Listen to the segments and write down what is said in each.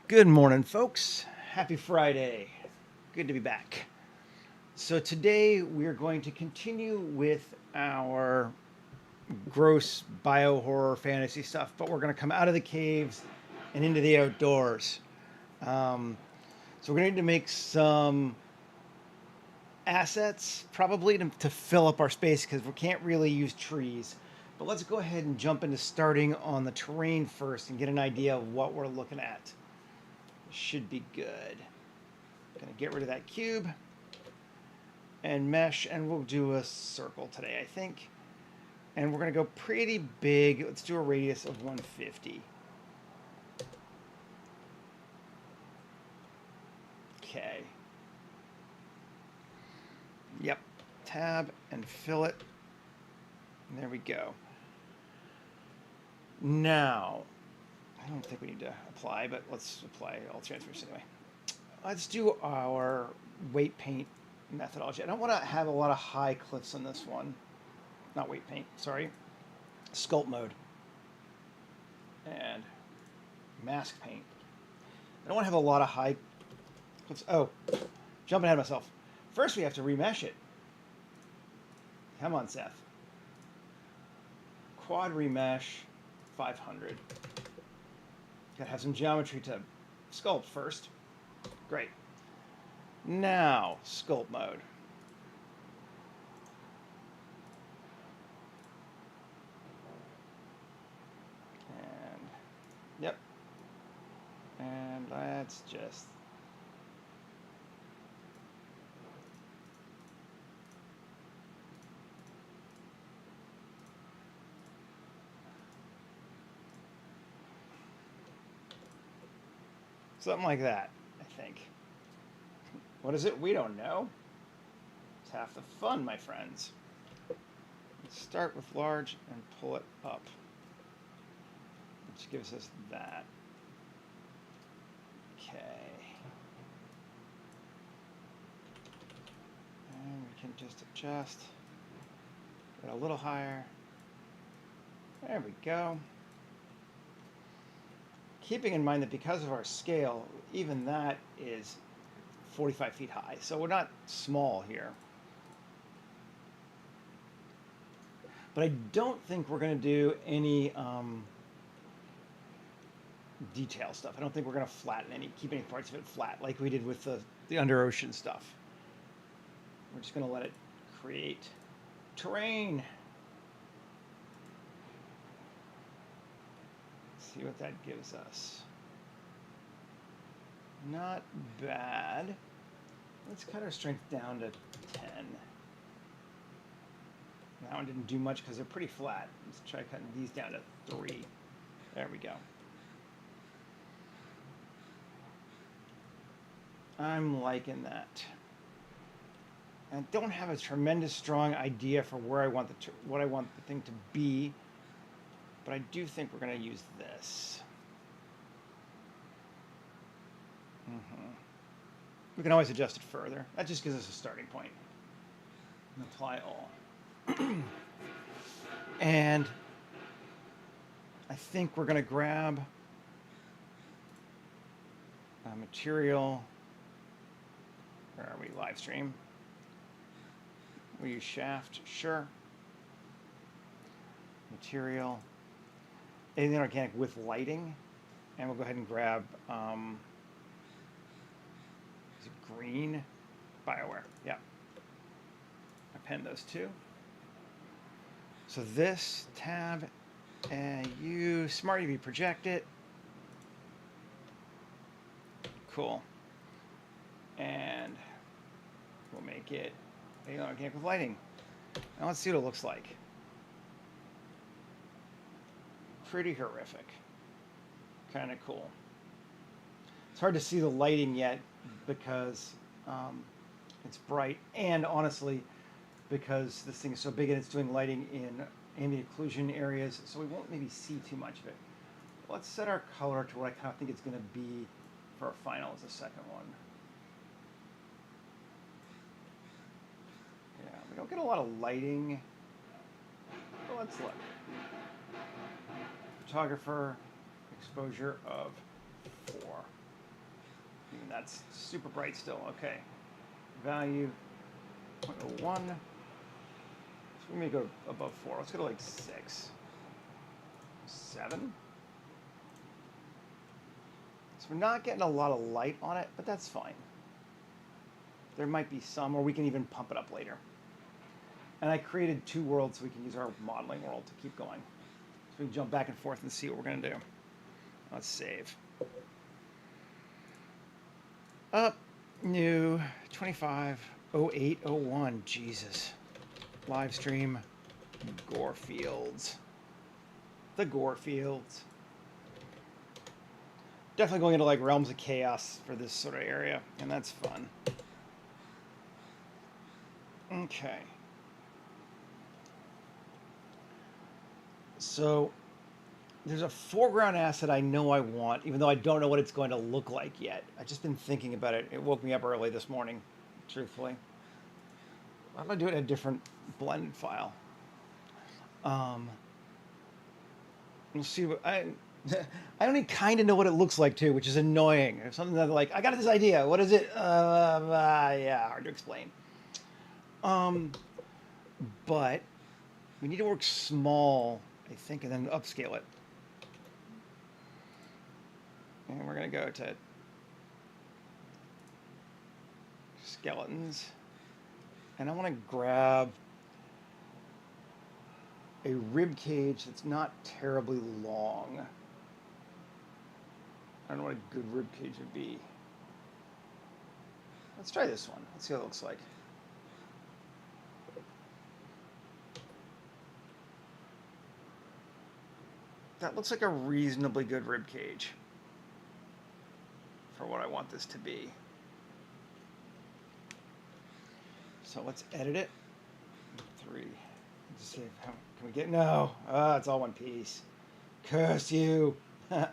Good morning, folks. Happy Friday. Good to be back. So today we're going to continue with our gross bio-horror fantasy stuff, but we're going to come out of the caves and into the outdoors. So we're going to need to make some assets, probably, to fill up our space because we can't really use trees. But let's go ahead and jump into starting on the terrain first and get an idea of what we're looking at. Should be good. Gonna get rid of that cube and mesh, and we'll do a circle today, I think. And we're gonna go pretty big. Let's do a radius of 150. Okay. Yep. Tab and fill it. And there we go. Now, I don't think we need to apply, but let's apply all transfers anyway. Let's do our weight paint methodology. I don't want to have a lot of high cliffs on this one. Not weight paint, sorry. Sculpt mode. And mask paint. I don't want to have a lot of high cliffs. Oh, jumping ahead of myself. First we have to remesh it. Come on, Seth. Quad remesh, 500. Gotta have some geometry to sculpt first. Great. Now, sculpt mode. And, yep. And let's just... something like that, I think. What is it? We don't know. It's half the fun, my friends. Let's start with large and pull it up, which gives us that. Okay. And we can just adjust. Get a little higher. There we go. Keeping in mind that because of our scale, even that is 45 feet high. So we're not small here. But I don't think we're going to do any detail stuff. I don't think we're going to keep any parts of it flat like we did with the under ocean stuff. We're just going to let it create terrain. See what that gives us. Not bad. Let's cut our strength down to 10. That one didn't do much because they're pretty flat. Let's try cutting these down to 3. There we go. I'm liking that. I don't have a tremendous strong idea for where I want what I want the thing to be. But I do think we're going to use this. We can always adjust it further. That just gives us a starting point. And apply all. And I think we're going to grab a material. Where are we? Live stream. We use shaft. Sure. Material. Anything organic with lighting, and we'll go ahead and grab is it green? BioWare, yeah. Append those two. So this tab, and you Smart UV project it. Cool. And we'll make it anything organic with lighting. Now let's see what it looks like. Pretty horrific. Kind of cool. It's hard to see the lighting yet because it's bright, and honestly, because this thing is so big and it's doing lighting in ambient occlusion areas, so we won't maybe see too much of it. Let's set our color to what I kind of think it's going to be for our final as the second one. Yeah, we don't get a lot of lighting. But let's look. Photographer, exposure of 4. And that's super bright still. Okay. Value 0.01. So we may go above 4. Let's go to like 6. 7. So we're not getting a lot of light on it, but that's fine. There might be some, or we can even pump it up later. And I created 2 worlds so we can use our modeling world to keep going. So we can jump back and forth and see what we're going to do. Let's save. Up, new, 250801. Jesus. Live stream, Gore Fields. The Gore Fields. Definitely going into like realms of chaos for this sort of area, and that's fun. Okay. So there's a foreground asset I know I want, even though I don't know what it's going to look like yet. I've just been thinking about it. It woke me up early this morning, truthfully. I'm going to do it in a different blended file. We'll see what I only kind of know what it looks like too, which is annoying. It's something that like, I got this idea. What is it? Yeah, hard to explain. But we need to work small, I think, and then upscale it. And we're going to go to skeletons. And I want to grab a rib cage that's not terribly long. I don't know what a good rib cage would be. Let's try this one. Let's see what it looks like. That looks like a reasonably good rib cage for what I want this to be. So let's edit it. 3. Let's see how can we get? No, it's all one piece. Curse you! All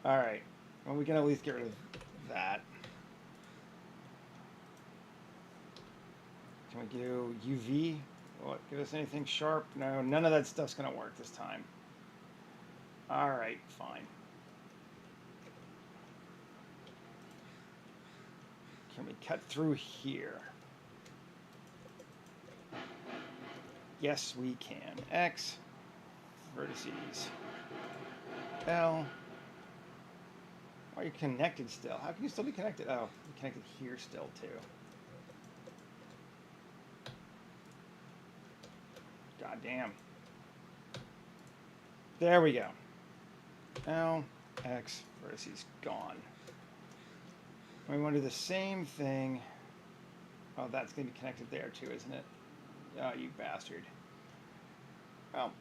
right. Well, we can at least get rid of that. Can we do UV? Will it give us anything sharp? No, none of that stuff's gonna work this time. All right, fine. Can we cut through here? Yes, we can. X, vertices. L. Why are you connected still? How can you still be connected? Oh, you're connected here still, too. God damn. There we go. L, X, vertices, gone. We want to do the same thing. Oh, that's going to be connected there, too, isn't it? Oh, you bastard. Well,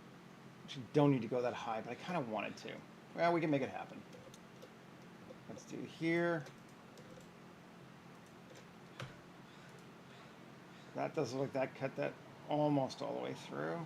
actually don't need to go that high, but I kind of wanted to. Well, we can make it happen. Let's do here. That does look like that cut that almost all the way through.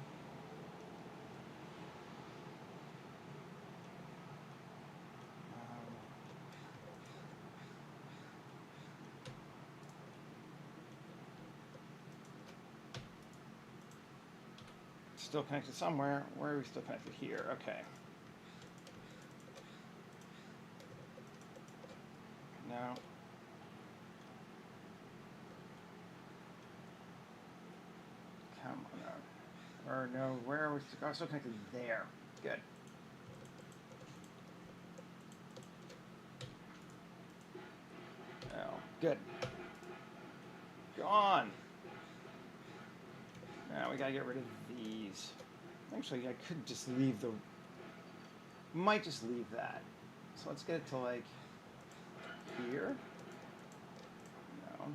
Still connected somewhere. Where are we still connected? Here. Okay. No. Come on. Or no, where are we still connected? There. Good. Oh, good. Gone. Now we gotta get rid of these. Actually, I could just leave the... Might just leave that. So let's get it to like here. No.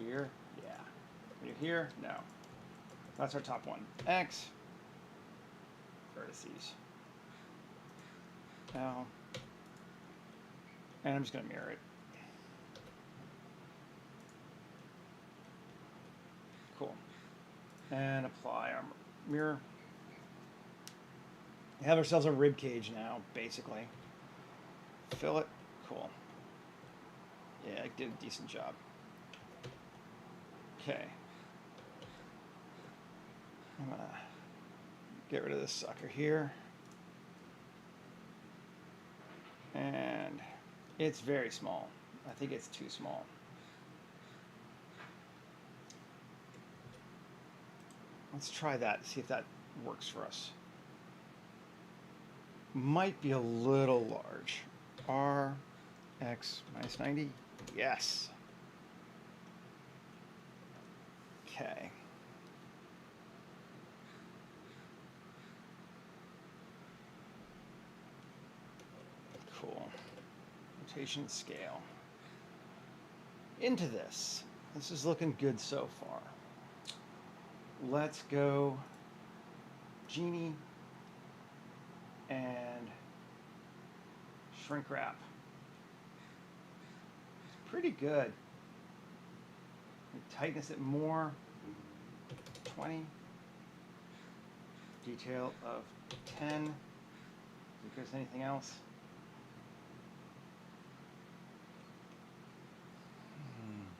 Here. Yeah. Are you here? No. That's our top one. X. Vertices. L. And I'm just gonna mirror it. Cool. And apply our mirror. We have ourselves a rib cage now, basically. Fill it. Cool. Yeah, I did a decent job. Okay. I'm gonna get rid of this sucker here. And It's very small. I think it's too small. Let's try that, see if that works for us. Might be a little large. R, X, minus 90. Yes. Okay. Cool. Rotation scale. Into this. This is looking good so far. Let's go Genie and shrink wrap. It's pretty good. Tightness it more. 20. Detail of 10. If there's anything else.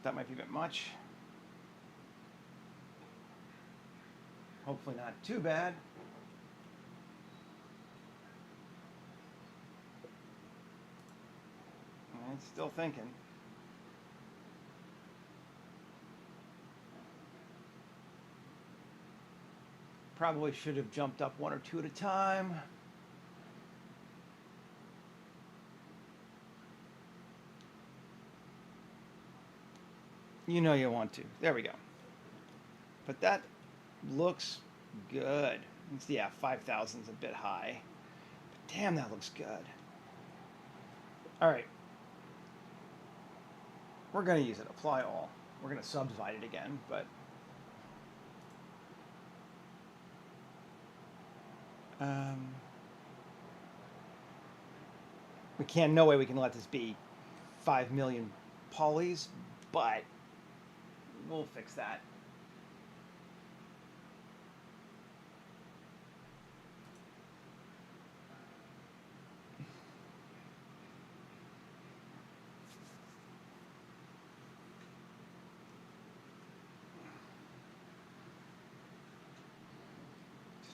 That might be a bit much. Hopefully not too bad. I'm still thinking. Probably should have jumped up one or two at a time. You know you want to. There we go. But that looks good. Yeah, 5,000 is a bit high. But damn, that looks good. All right. We're going to use it. Apply all. We're going to subdivide it again, but we can't, no way we can let this be 5 million polys, but we'll fix that.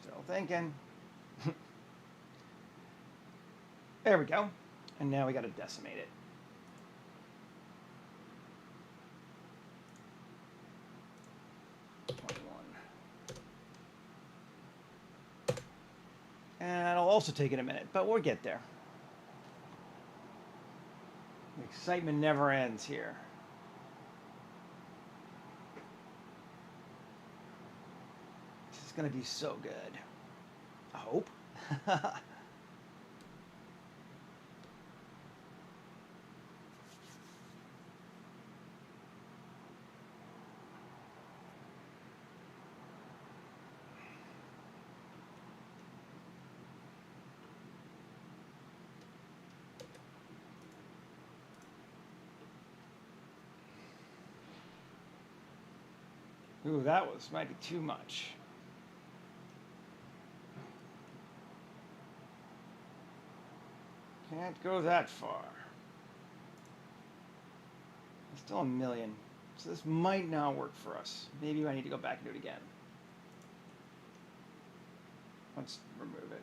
Still thinking. There we go. And now we got to decimate it. And it'll also take it a minute, but we'll get there. The excitement never ends here. This is going to be so good. I hope. Ooh, that might be too much. Can't go that far. It's still a million. So this might not work for us. Maybe I need to go back and do it again. Let's remove it.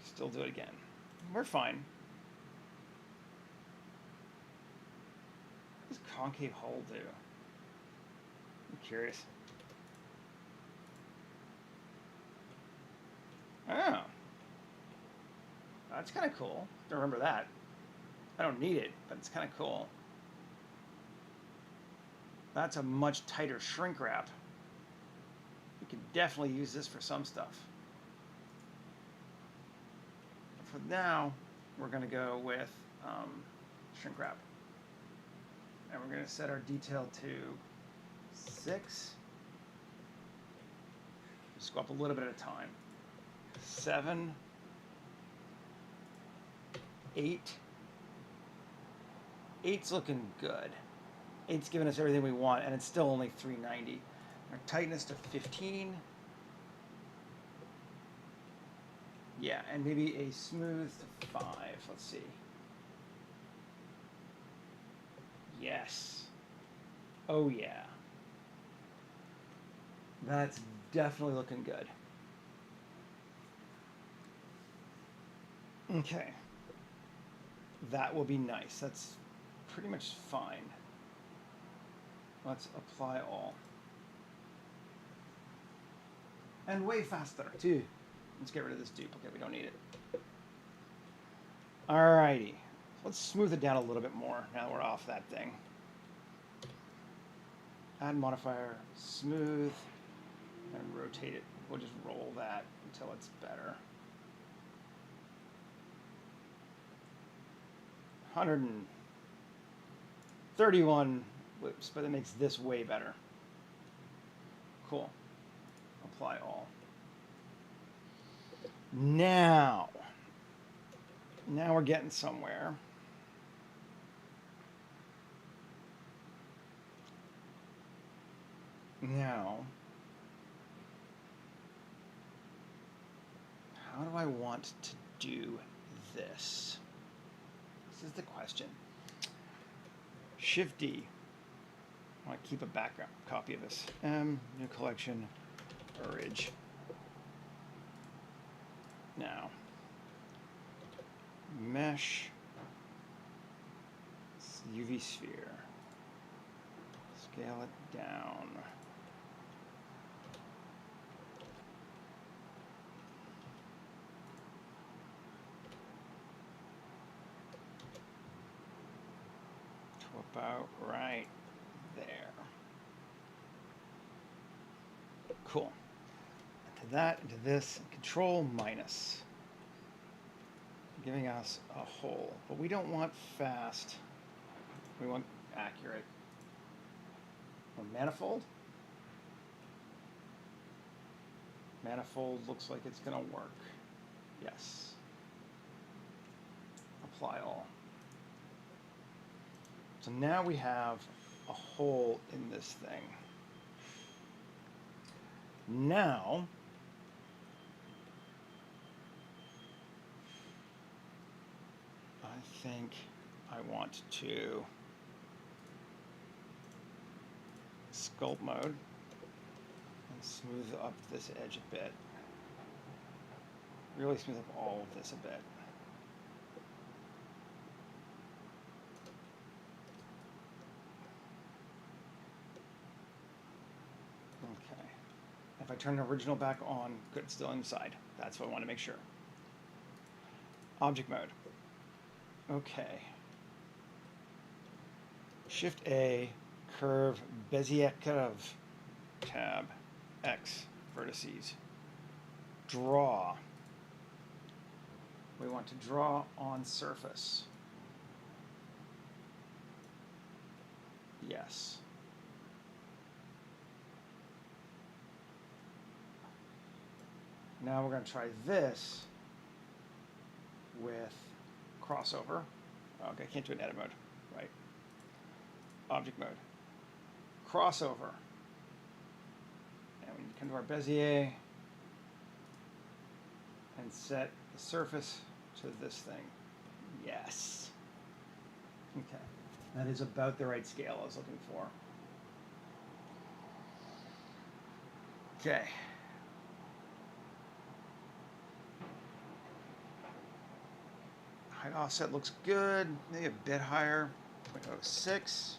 Still do it again. We're fine. What does concave hull do? I'm curious. Oh. That's kind of cool. Don't remember that. I don't need it, but it's kind of cool. That's a much tighter shrink wrap. We could definitely use this for some stuff. For now, we're going to go with shrink wrap. And we're going to set our detail to 6. Just go up a little bit at a time. 7, 8. 8's looking good. 8's giving us everything we want, and it's still only 390. Our tightness to 15. Yeah, and maybe a smooth to 5. Let's see. Yes. Oh, yeah. That's definitely looking good. Okay. That will be nice. That's pretty much fine. Let's apply all. And way faster, too. Let's get rid of this duplicate. We don't need it. Alrighty. Let's smooth it down a little bit more now that we're off that thing. Add modifier, smooth, and rotate it. We'll just roll that until it's better. 131 whips, but it makes this way better. Cool. Apply all. Now we're getting somewhere. Now, how do I want to do this? This is the question. Shift D. I want to keep a background copy of this. New collection, orig. Now, mesh, UV sphere. Scale it down. To about right there. Cool. To that, into this, Control minus. Giving us a hole. But we don't want fast. We want accurate. Or manifold? Manifold looks like it's going to work. Yes. Apply all. So now we have a hole in this thing. Now, I think I want to sculpt mode and smooth up this edge a bit. Really smooth up all of this a bit. Okay. If I turn the original back on, good, it's still inside. That's what I want to make sure. Object mode. Okay. Shift A, curve, Bezier curve, tab, X, vertices. Draw. We want to draw on surface. Yes. Now we're going to try this with crossover. Okay, I can't do an edit mode, right? Object mode. Crossover. And we come to our Bezier and set the surface to this thing. Yes. Okay. That is about the right scale I was looking for. Okay. Height offset looks good. Maybe a bit higher. 0.06.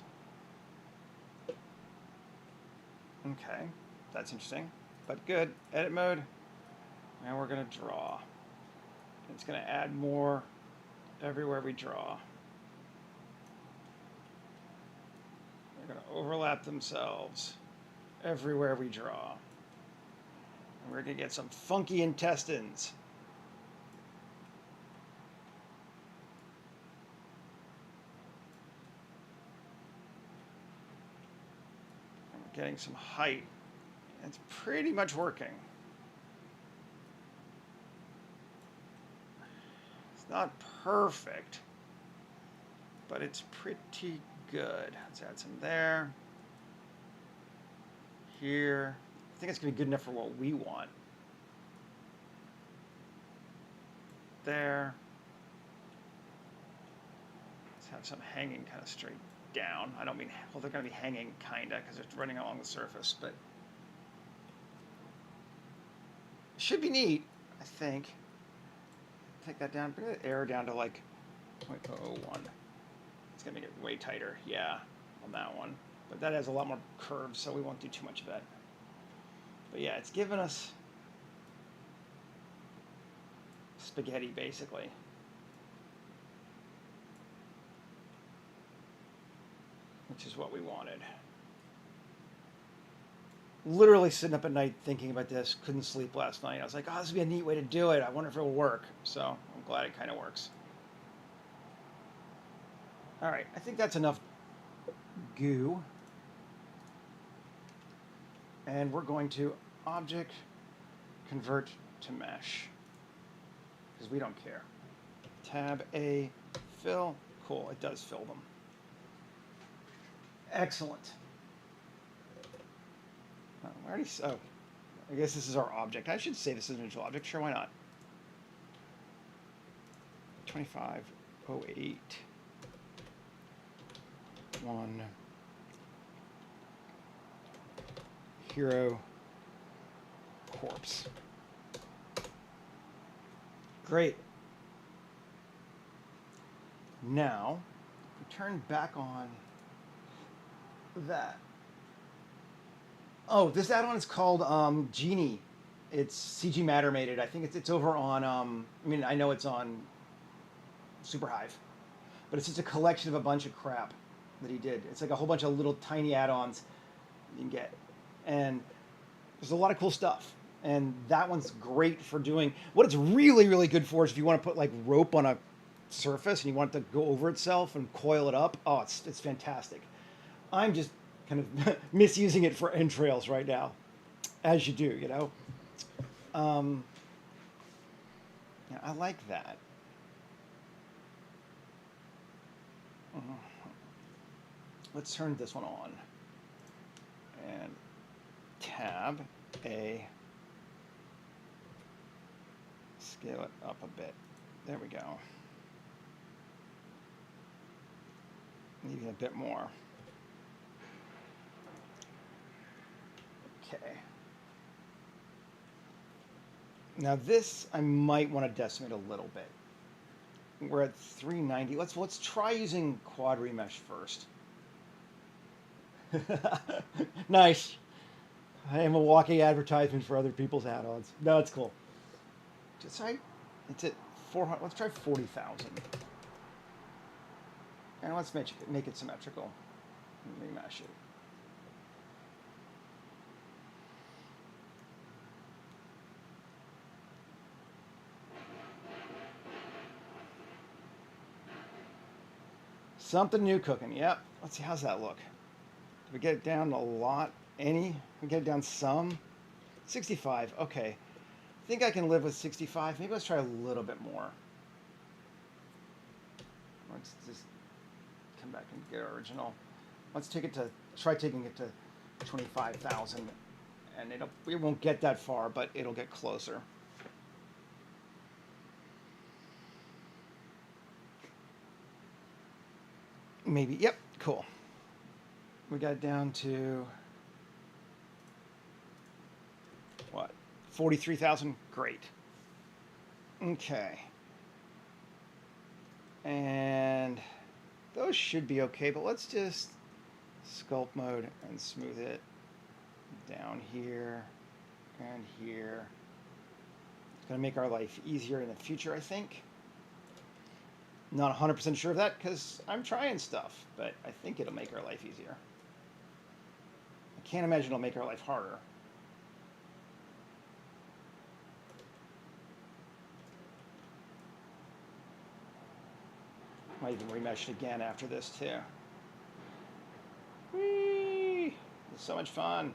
Okay, that's interesting, but good. Edit mode. Now we're going to draw. It's going to add more everywhere we draw. They're going to overlap themselves everywhere we draw. And we're going to get some funky intestines. And we're getting some height. It's pretty much working. It's not perfect, but it's pretty good. Let's add some there. Here. I think it's going to be good enough for what we want. There. Let's have some hanging kind of straight down. I don't mean, well, they're going to be hanging kind of because it's running along the surface, but it should be neat, I think. take that down. Bring the error down to like 0.001. It's gonna make it way tighter. Yeah, on that one. But that has a lot more curves, so we won't do too much of that. But yeah, it's given us spaghetti basically. Which is what we wanted. Literally sitting up at night thinking about this, couldn't sleep last night. I was like, oh, this would be a neat way to do it. I wonder if it will work. So I'm glad it kind of works. All right, I think that's enough goo. And we're going to object convert to mesh because we don't care. Tab A, fill. Cool, it does fill them. Excellent. Oh, I guess this is our object. I should say this is an individual object. Sure, why not? 2508 1 hero corpse. Great. Now, we turn back on that. Oh, this add-on is called Genie. It's CG Matter made it. I think it's over on. I mean, I know it's on Superhive, but it's just a collection of a bunch of crap that he did. It's like a whole bunch of little tiny add-ons you can get, and there's a lot of cool stuff. And that one's great for doing what it's really, really good for is if you want to put like rope on a surface and you want it to go over itself and coil it up. Oh, it's fantastic. I'm just kind of misusing it for entrails right now, as you do, you know. Yeah, I like that. Let's turn this one on and tab A, scale it up a bit. There we go. Even a bit more. Okay. Now this I might want to decimate a little bit. We're at 390. Let's try using quad remesh first. Nice. I am a walking advertisement for other people's add-ons. No, it's cool. It's at 400. Let's try 40,000. And let's make it symmetrical. Remesh it. Something new cooking. Yep. Let's see. How's that look? Did we get it down a lot? Any? We get it down some? 65. Okay. I think I can live with 65. Maybe let's try a little bit more. Let's just come back and get our original. Let's try taking it to 25,000. And we won't get that far, but it'll get closer. Maybe. Yep. Cool. We got it down to what? 43,000. Great. Okay. And those should be okay, but let's just sculpt mode and smooth it down here and here. It's going to make our life easier in the future, I think. Not 100% sure of that because I'm trying stuff, but I think it'll make our life easier. I can't imagine it'll make our life harder. Might even remesh it again after this too. Whee! It's so much fun.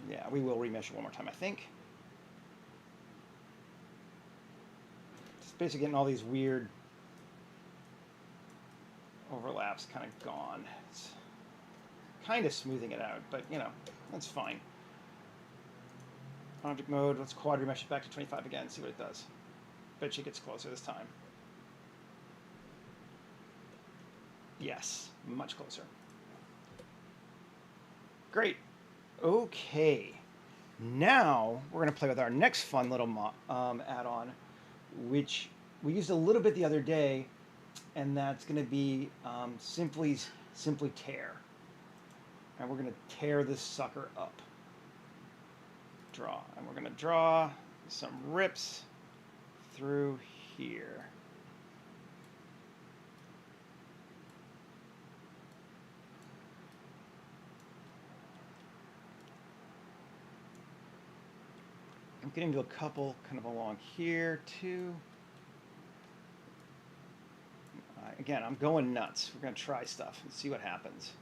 Yeah, we will remesh it one more time, I think. Just basically getting all these weird overlaps kind of gone. It's kind of smoothing it out, but you know, that's fine. Object mode, let's quad remesh it back to 25 again, see what it does. Bet you it gets closer this time. Yes, much closer. Great. Okay. Now we're going to play with our next fun little add-on, which we used a little bit the other day, and that's going to be simply tear. And we're going to tear this sucker up. Draw. And we're going to draw some rips through here. I'm getting to a couple kind of along here too. Again, I'm going nuts. We're going to try stuff and see what happens.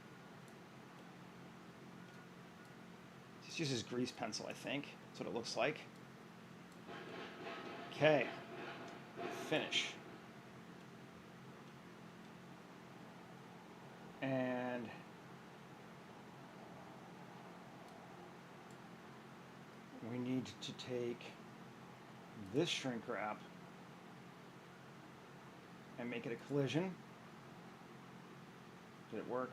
Just uses grease pencil, I think. That's what it looks like. Okay. Finish. And we need to take this shrink wrap and make it a collision. Did it work?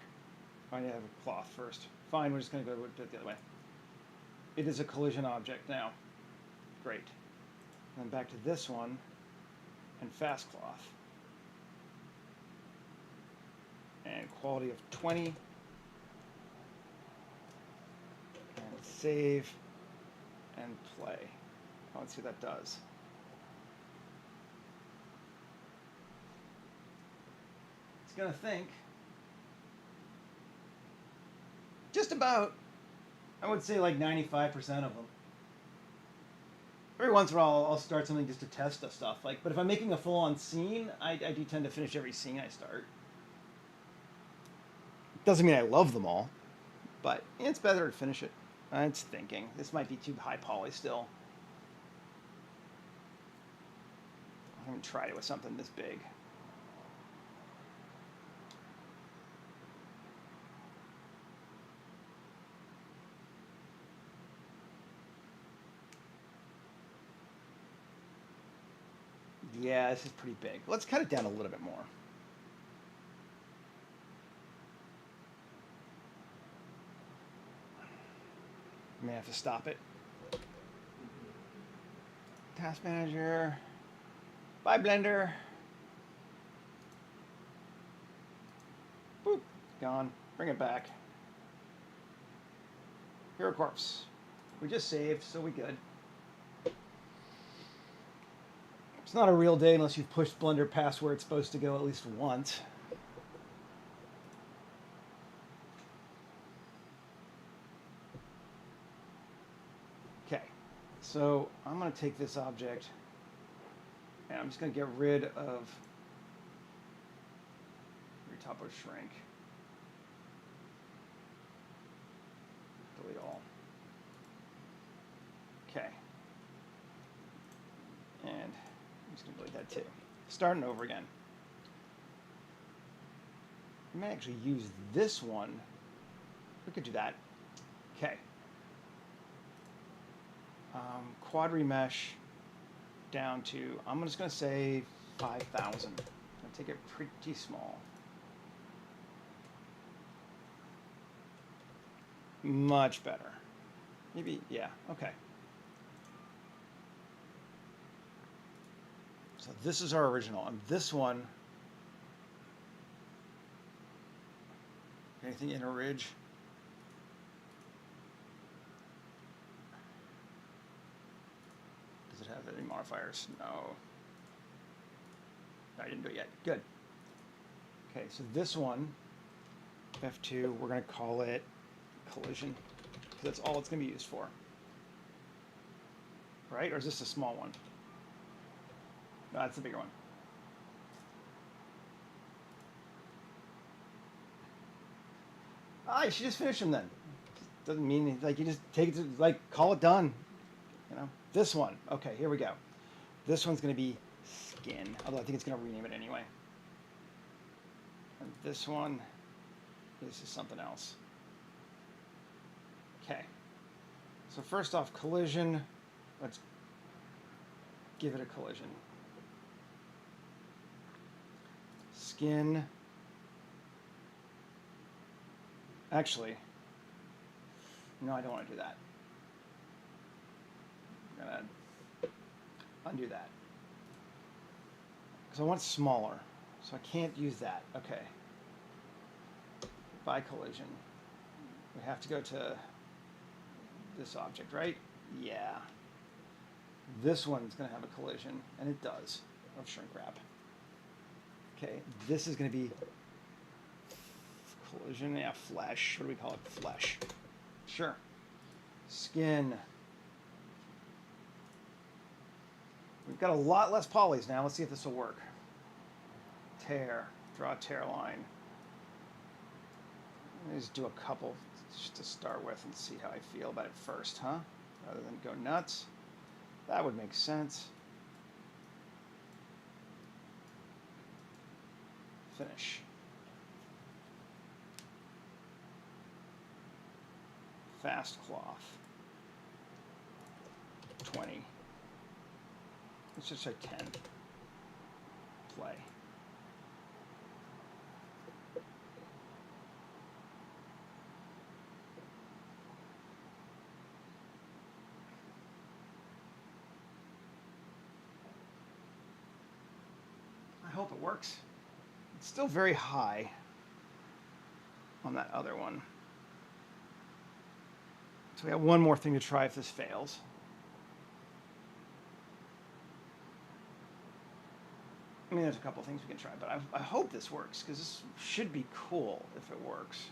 I need to have a cloth first. Fine, we're just going to go do it the other way. It is a collision object now. Great. Then back to this one and fast cloth. And quality of 20. And save and play. Let's see what that does. It's going to think. Just about, I would say like 95% of them. Every once in a while I'll start something just to test the stuff. But if I'm making a full-on scene, I do tend to finish every scene I start. Doesn't mean I love them all, but it's better to finish it. It's thinking. This might be too high poly still. I haven't tried it with something this big. Yeah, this is pretty big. Let's cut it down a little bit more. I may have to stop it. Task manager. Bye, Blender. Boop. Gone. Bring it back. Hero Corpse. We just saved, so we good. It's not a real day unless you've pushed Blender past where it's supposed to go at least once. Okay, so I'm going to take this object and I'm just going to get rid of your top of shrink. Delete all. Okay. And I'm just going to delete that too. Starting over again. I may actually use this one. We could do that. Okay. Quad remesh down to, I'm just going to say 5,000. I'm going to take it pretty small. Much better. Maybe, yeah, okay. So this is our original, and this one, anything in a ridge? Does it have any modifiers? No. I didn't do it yet. Good. Okay, so this one, F2, we're going to call it collision, because that's all it's going to be used for. Right? Or is this a small one? No, that's the bigger one. Ah, you should just finish them then. Doesn't mean, like, you just take it to, like, call it done. You know? This one. Okay, here we go. This one's going to be skin. Although I think it's going to rename it anyway. And this one, this is something else. Okay. So first off, collision. Let's give it a collision. Skin. Actually, No, I don't want to do that. I'm going to undo that. Because I want it smaller. So I can't use that. Okay. By collision. We have to go to this object, right? Yeah. This one's going to have a collision, and it does, of shrink wrap. Okay, this is going to be collision, yeah, flesh. What do we call it? Flesh. Sure. Skin. We've got a lot less polys now. Let's see if this will work. Tear. Draw a tear line. Let me just do a couple just to start with and see how I feel about it first, huh? Rather than go nuts. That would make sense. Finish. Fast cloth. 20. Let's just say 10. Play. I hope it works. It's still very high on that other one. So we got one more thing to try if this fails. I mean, there's a couple things we can try, but I hope this works, because this should be cool if it works.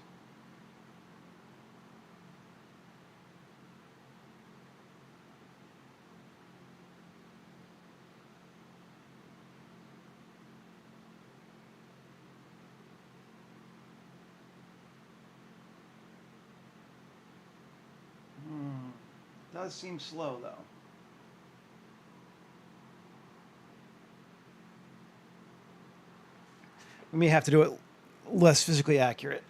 Does seem slow, though. We may have to do it less physically accurate.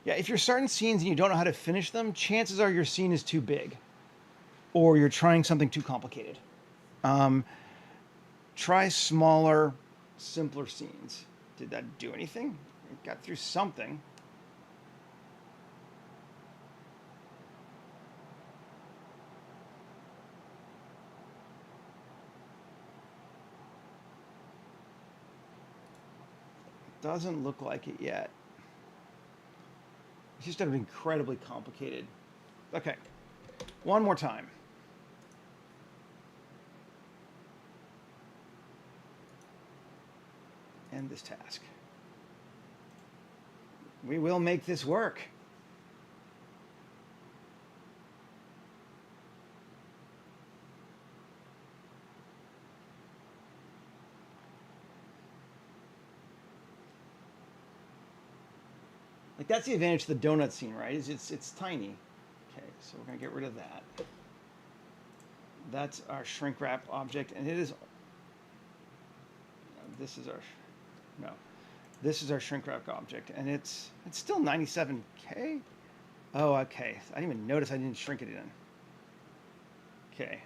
Yeah, if you're starting scenes and you don't know how to finish them, chances are your scene is too big, or you're trying something too complicated. Try smaller, simpler scenes. Did that do anything? It got through something. Doesn't look like it yet. It's just incredibly complicated. Okay, one more time. End this task. We will make this work. Like, that's the advantage of the donut scene, right? Is it's tiny. Okay, so we're gonna get rid of that. That's our shrink wrap object, and it is. This is our. No, this is our shrink wrap object, and it's still 97K. Oh, okay. I didn't even notice I didn't shrink it in. Okay.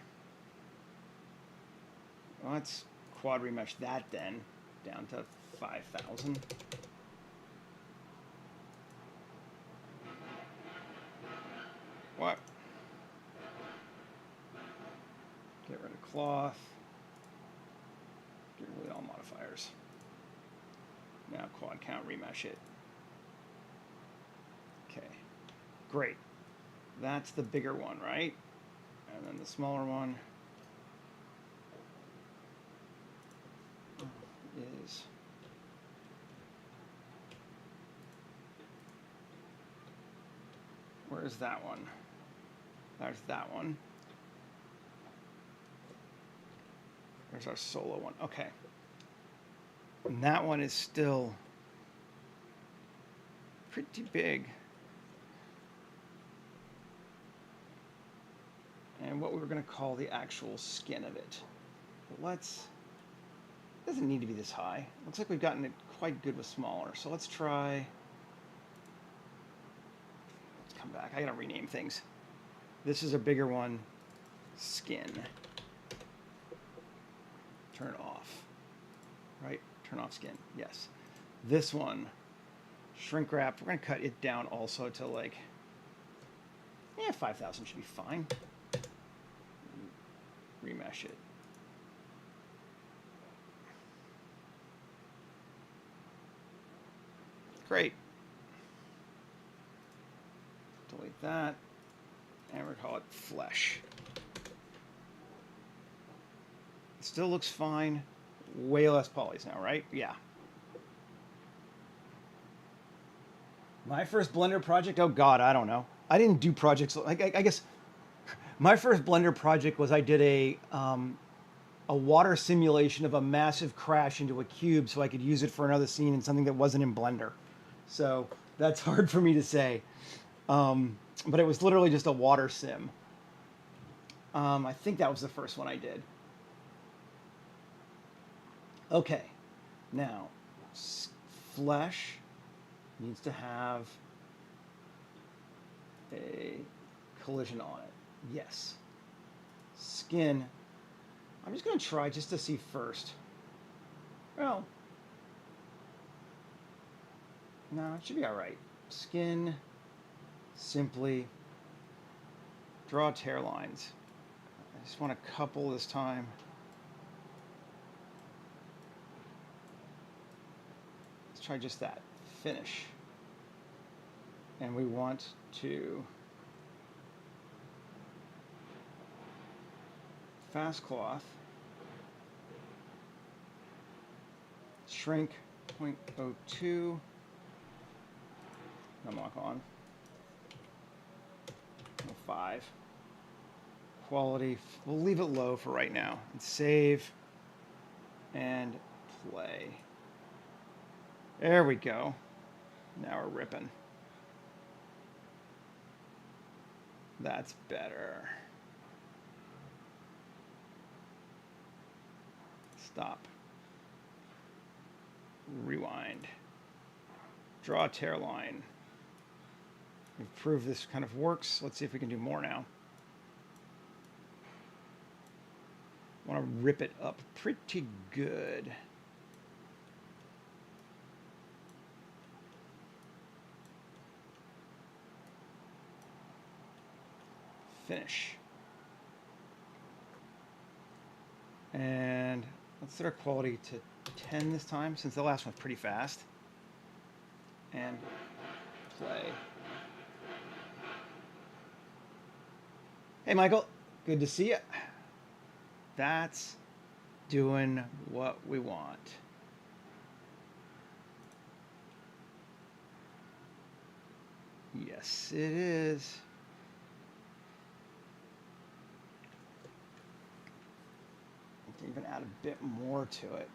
Well, let's quad remesh that then down to 5,000. What? Get rid of cloth. Get rid of all modifiers. Now quad count, remesh it. Okay, great. That's the bigger one, right? And then the smaller one is where's that one? There's that one. There's our solo one. Okay. And that one is still pretty big. And what we were going to call the actual skin of it. But let's, it doesn't need to be this high. Looks like we've gotten it quite good with smaller. So let's try, let's come back. I got to rename things. This is a bigger one. skin. Turn off. Right? Turn off skin. Yes. This one, shrink wrap. We're going to cut it down also to like, 5,000 should be fine. Remesh it. Great. Delete that. And we're going to call it flesh. It still looks fine. Way less polys now, right? Yeah. My first Blender project, oh God, I don't know. I didn't do projects, I guess my first Blender project was I did a water simulation of a massive crash into a cube so I could use it for another scene in something that wasn't in Blender. So that's hard for me to say. But it was literally just a water sim. I think that was the first one I did. Okay, now flesh needs to have a collision on it. Yes. Skin, I'm just going to try just to see first. Well, no, it should be all right. Skin, simply draw tear lines. I just want a couple this time. Let's try just that. Finish. And we want to fast cloth, shrink 0.02, unlock on 5. Quality, we'll leave it low for right now. And save and play. There we go. Now we're ripping. That's better. Stop. Rewind. Draw a tear line. We've proved this kind of works. Let's see if we can do more now. I want to rip it up pretty good. Finish. And let's set our quality to 10 this time, since the last one's pretty fast. And play. Hey, Michael. Good to see you. That's doing what we want. Yes, it is. Even add a bit more to it.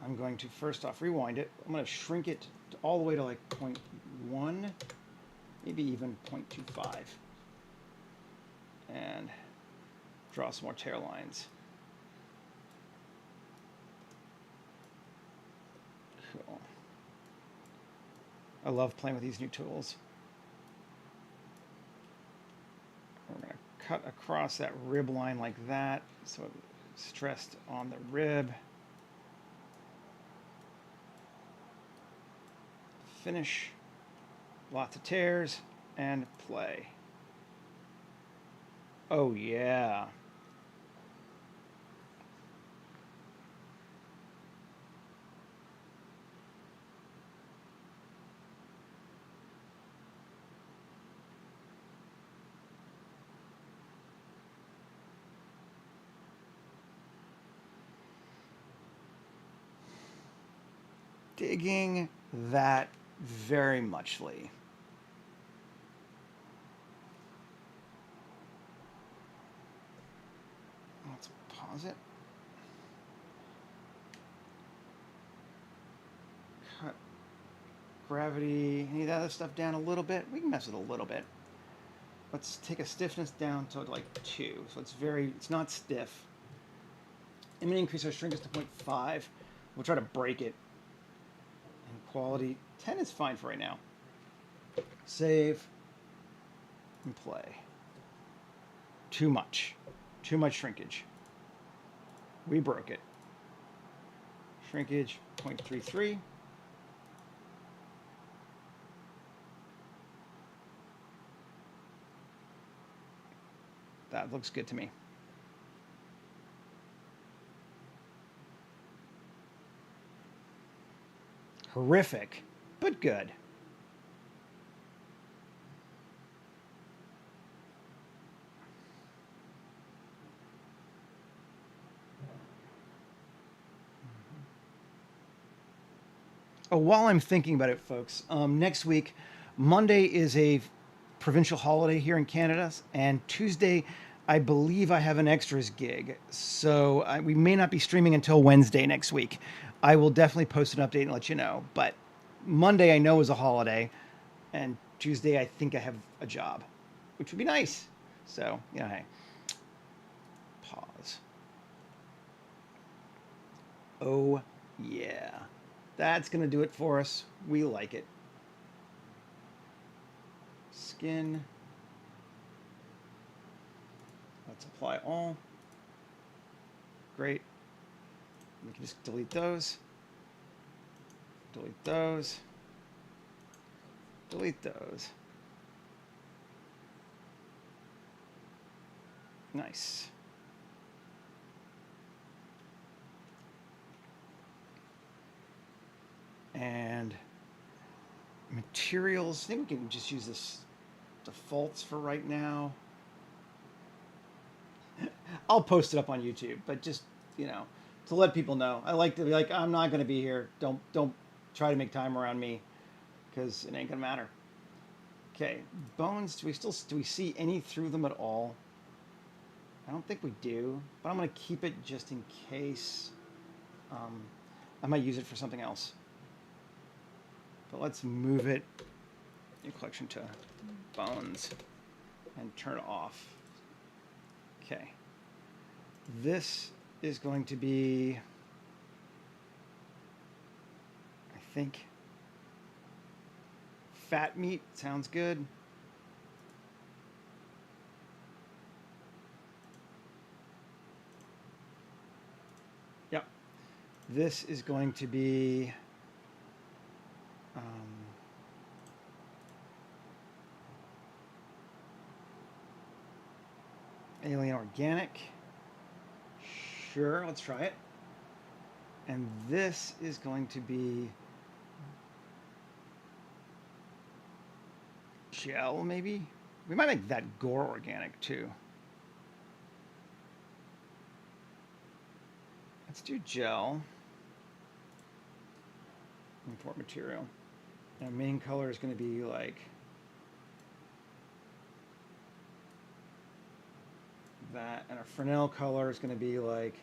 I'm going to first off rewind it. I'm going to shrink it all the way to like 0.1, maybe even 0.25, and draw some more tear lines. Cool. I love playing with these new tools. We're going to cut across that rib line like that, so it's stressed on the rib. Finish, lots of tears, and play. Oh yeah. Digging that very muchly. Let's pause it. Cut gravity, any of that other stuff down a little bit. We can mess with it a little bit. Let's take a stiffness down to like 2. So it's not stiff. I'm going to increase our shrinkness to 0.5. We'll try to break it. And quality, 10 is fine for right now. Save and play. Too much. Too much shrinkage. We broke it. Shrinkage 0.33. That looks good to me. Horrific, but good. Oh, while I'm thinking about it, folks, next week, Monday is a provincial holiday here in Canada, and Tuesday, I believe I have an extras gig. So we may not be streaming until Wednesday next week. I will definitely post an update and let you know. But Monday I know is a holiday, and Tuesday I think I have a job, which would be nice. So, hey, pause. Oh, yeah. That's going to do it for us. We like it. Skin. Let's apply all. Great. We can just delete those. Delete those. Delete those. Nice. And materials, I think we can just use this defaults for right now. I'll post it up on YouTube, but just, to let people know. I like to be like, I'm not going to be here. Don't try to make time around me, because it ain't going to matter. Okay, bones, do we see any through them at all? I don't think we do, but I'm going to keep it just in case. I might use it for something else. But let's move it, your collection, to bones and turn it off. Okay. This is going to be, I think, fat meat. Sounds good. Yep. This is going to be alien organic. Sure, let's try it. And this is going to be gel, maybe? We might make that Gore organic too. Let's do gel. Import material. And our main color is going to be like that, and our Fresnel color is going to be like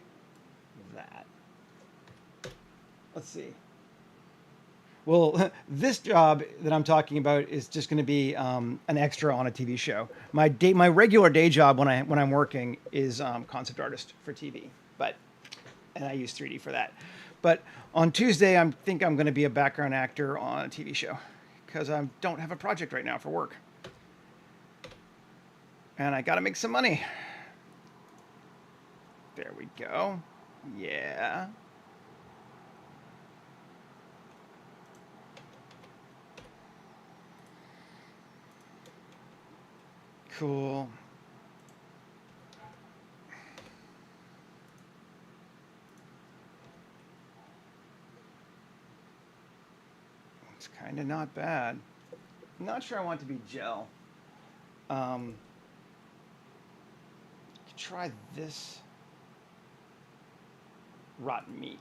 that. Let's see. Well, this job that I'm talking about is just going to be an extra on a TV show. My regular day job when I'm working is concept artist for TV, and I use 3D for that. But on Tuesday, I think I'm going to be a background actor on a TV show because I don't have a project right now for work, and I got to make some money. There we go. Yeah. Cool. It's kind of not bad. I'm not sure I want it to be gel. Try this rotten meat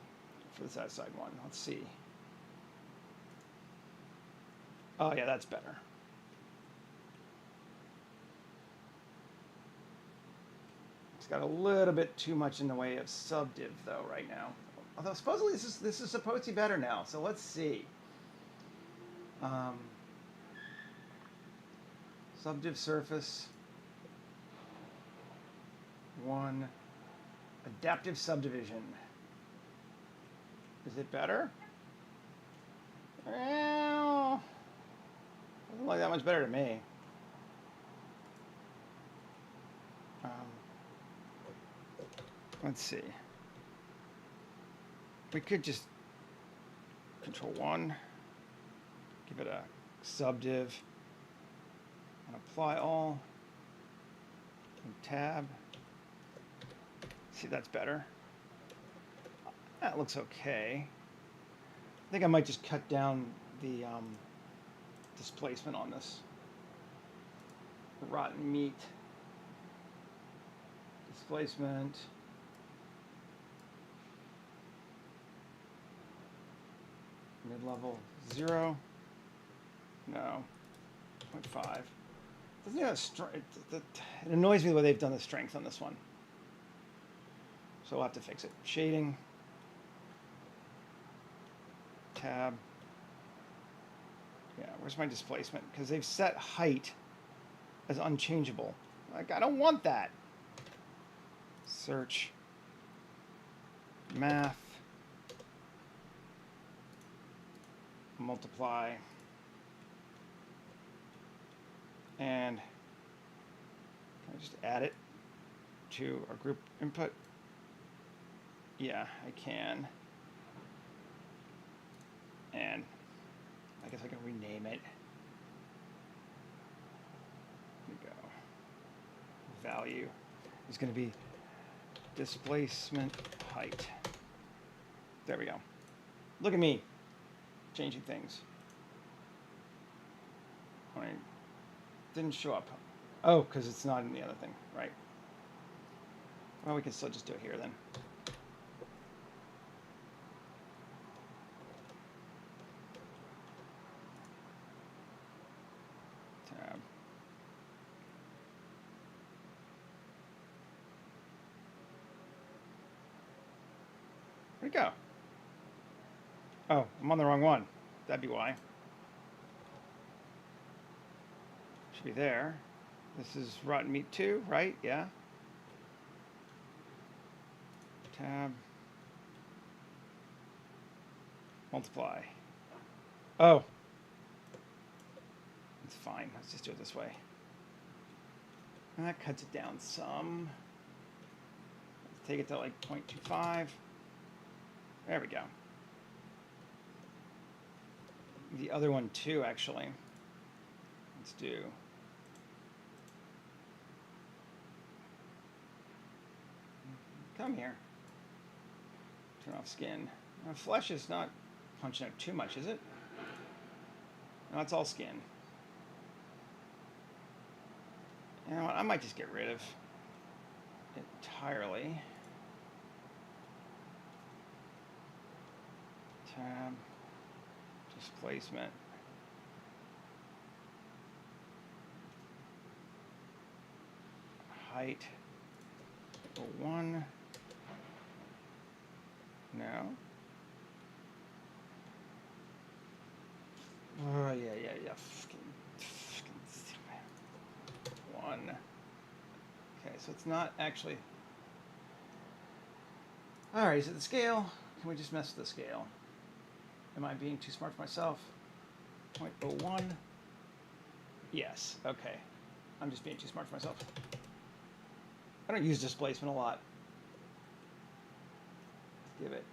for this outside one. Let's see. Oh yeah, that's better. It's got a little bit too much in the way of subdiv though right now. Although supposedly this is supposed to be better now. So let's see. Subdiv surface 1, adaptive subdivision. Is it better? Well, doesn't look that much better to me. Let's see. We could just Control 1, give it a subdiv, and apply all, and tab. See, that's better. That looks okay. I think I might just cut down the displacement on this. Rotten meat. Displacement. Mid-level 0. No. 0.5. Doesn't it have strength? It annoys me the way they've done the strength on this one. So we'll have to fix it. Shading. Tab. Yeah, where's my displacement? Because they've set height as unchangeable. Like, I don't want that. Search. Math. Multiply. And can I just add it to our group input? Yeah, I can. And I guess I can rename it. Here we go. Value is going to be displacement height. There we go. Look at me changing things. I didn't show up. Oh, because it's not in the other thing, right? Well, we can still just do it here then. Tab. Where'd it go? Oh, I'm on the wrong one. That'd be why. Should be there. This is rotten meat 2, right? Yeah. Tab. Multiply. Oh. It's fine. Let's just do it this way. And that cuts it down some. Let's take it to like 0.25. There we go. The other one too, actually. Let's do. Come here. Turn off skin. Now, flesh is not punching out too much, is it? No, it's all skin. You know what? I might just get rid of it entirely. Tab. Displacement. Height. 1. No. Oh, yeah. 1. Okay, so it's not actually. Alright, is it the scale? Can we just mess with the scale? Am I being too smart for myself? 0.01. Yes, okay. I'm just being too smart for myself. I don't use displacement a lot. Give it.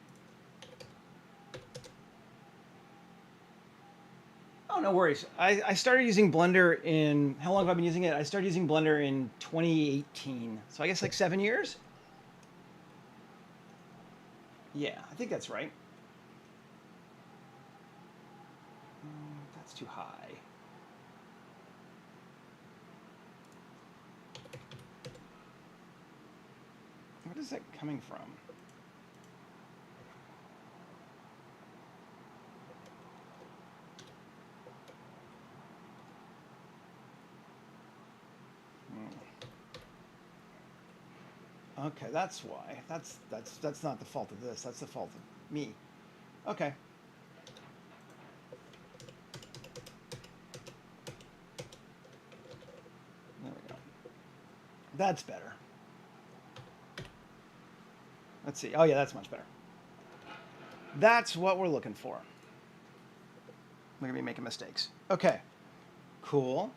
Oh, no worries. I started using Blender in, how long have I been using it? I started using Blender in 2018. So I guess like 7 years? Yeah, I think that's right. That's too high. What is that coming from? Okay, that's why. That's not the fault of this. That's the fault of me. Okay. There we go. That's better. Let's see. Oh yeah, that's much better. That's what we're looking for. Look at me making mistakes. Okay. Cool.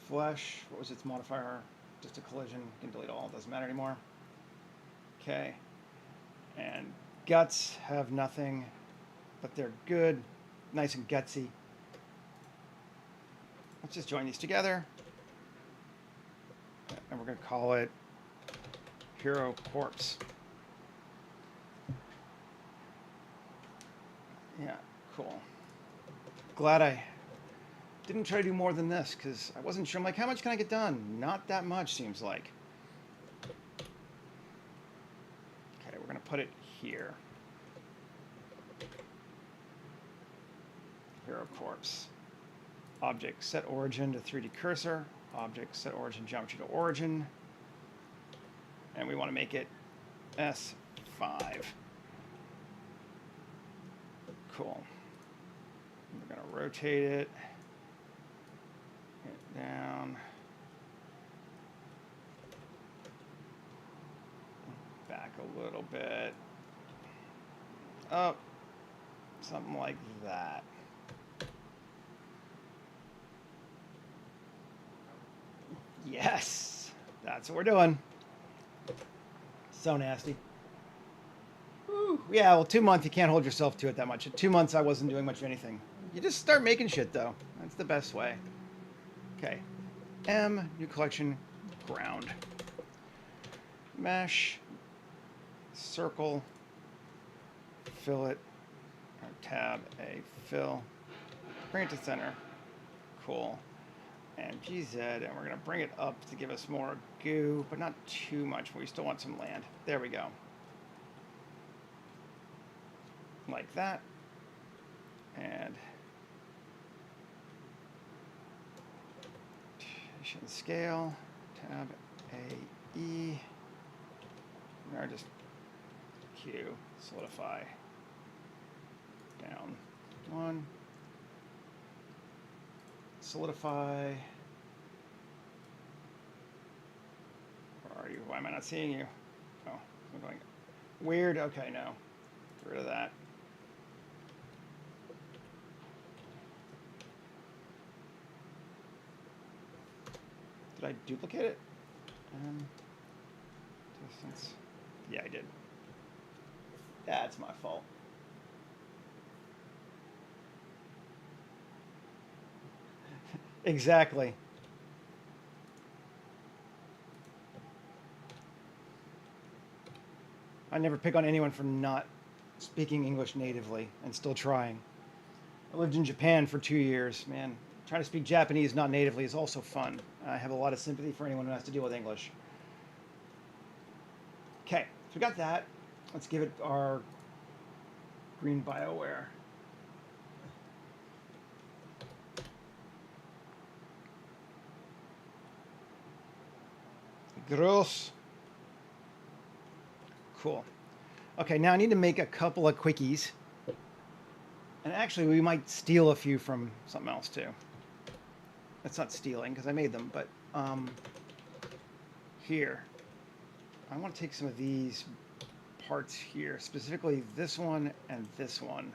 Flesh. What was its modifier? Just a collision. You can delete all. Doesn't matter anymore. Okay. And guts have nothing, but they're good, nice and gutsy. Let's just join these together. And we're going to call it Hero Corpse. Yeah, cool. Glad I didn't try to do more than this because I wasn't sure. I'm like, how much can I get done? Not that much, seems like. Okay, we're going to put it here. Hero Corpse. Object, set origin to 3D cursor. Object, set origin geometry to origin. And we want to make it S5. Cool. We're going to rotate it. Down. Back a little bit. Up. Something like that. Yes, that's what we're doing. So nasty. Whew. Yeah, well, 2 months, you can't hold yourself to it that much. In 2 months, I wasn't doing much of anything. You just start making shit, though. That's the best way. Okay. M, new collection, ground. Mesh, circle, fillet, or tab, A, fill. Bring it to center. Cool. And GZ, and we're going to bring it up to give us more goo, but not too much. We still want some land. There we go. Like that. And position scale, tab A, E. Or just Q, solidify. Down 1. Solidify. Where are you? Why am I not seeing you? Oh, I'm going weird. Okay, no. Get rid of that. Did I duplicate it? Distance. Yeah, I did. That's my fault. Exactly. I never pick on anyone for not speaking English natively and still trying. I lived in Japan for 2 years, man. Trying to speak Japanese not natively is also fun. I have a lot of sympathy for anyone who has to deal with English. Okay, so we got that. Let's give it our green BioWare. Gross. Cool. Okay, now I need to make a couple of quickies. And actually, we might steal a few from something else, too. That's not stealing, because I made them, but here. I want to take some of these parts here, specifically this one and this one.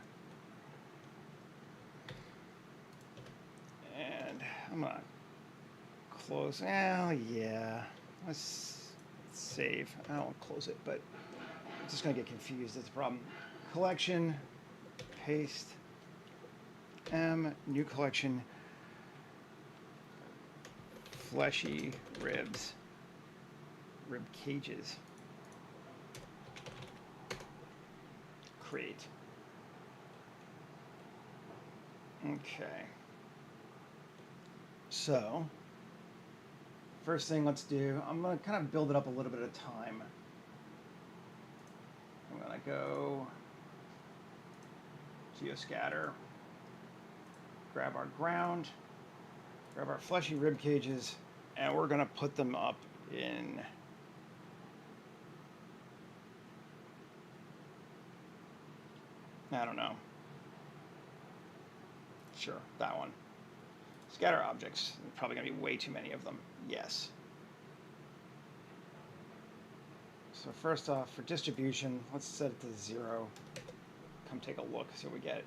And I'm going to close. Well, yeah. Let's save. I don't want to close it, but I'm just going to get confused. That's the problem. Collection, paste, M, new collection, fleshy ribs, rib cages. Create. Okay. So, first thing let's do, I'm going to kind of build it up a little bit at a time. I'm going to go geoscatter, grab our ground, grab our fleshy rib cages, and we're going to put them up in I don't know. Sure, that one. Scatter objects. There's probably going to be way too many of them. Yes. So first off, for distribution, let's set it to 0. Come take a look, see what we get.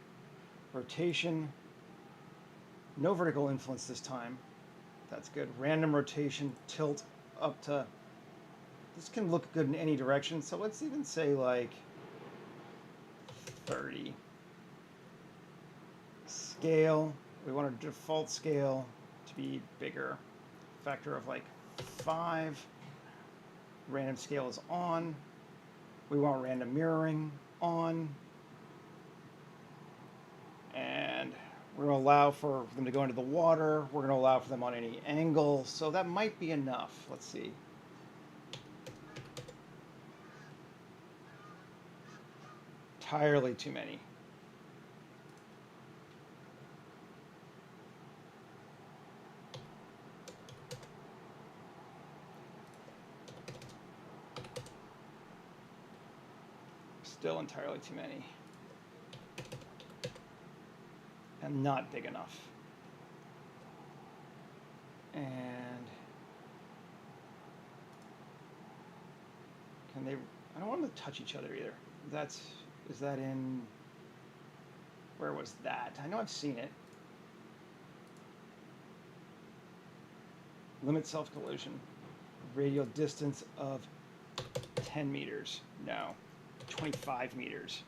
Rotation. No vertical influence this time. That's good. Random rotation, tilt up to this can look good in any direction. So let's even say like 30. Scale, we want our default scale to be bigger. Factor of like 5. Random scale is on. We want random mirroring on. And we're going to allow for them to go into the water. We're going to allow for them on any angle. So that might be enough. Let's see. Entirely too many. Still entirely too many. And not big enough. And can they, I don't want them to touch each other either. Is that in, where was that? I know I've seen it. Limit self-collision. Radial distance of 10 meters. No. 25 meters.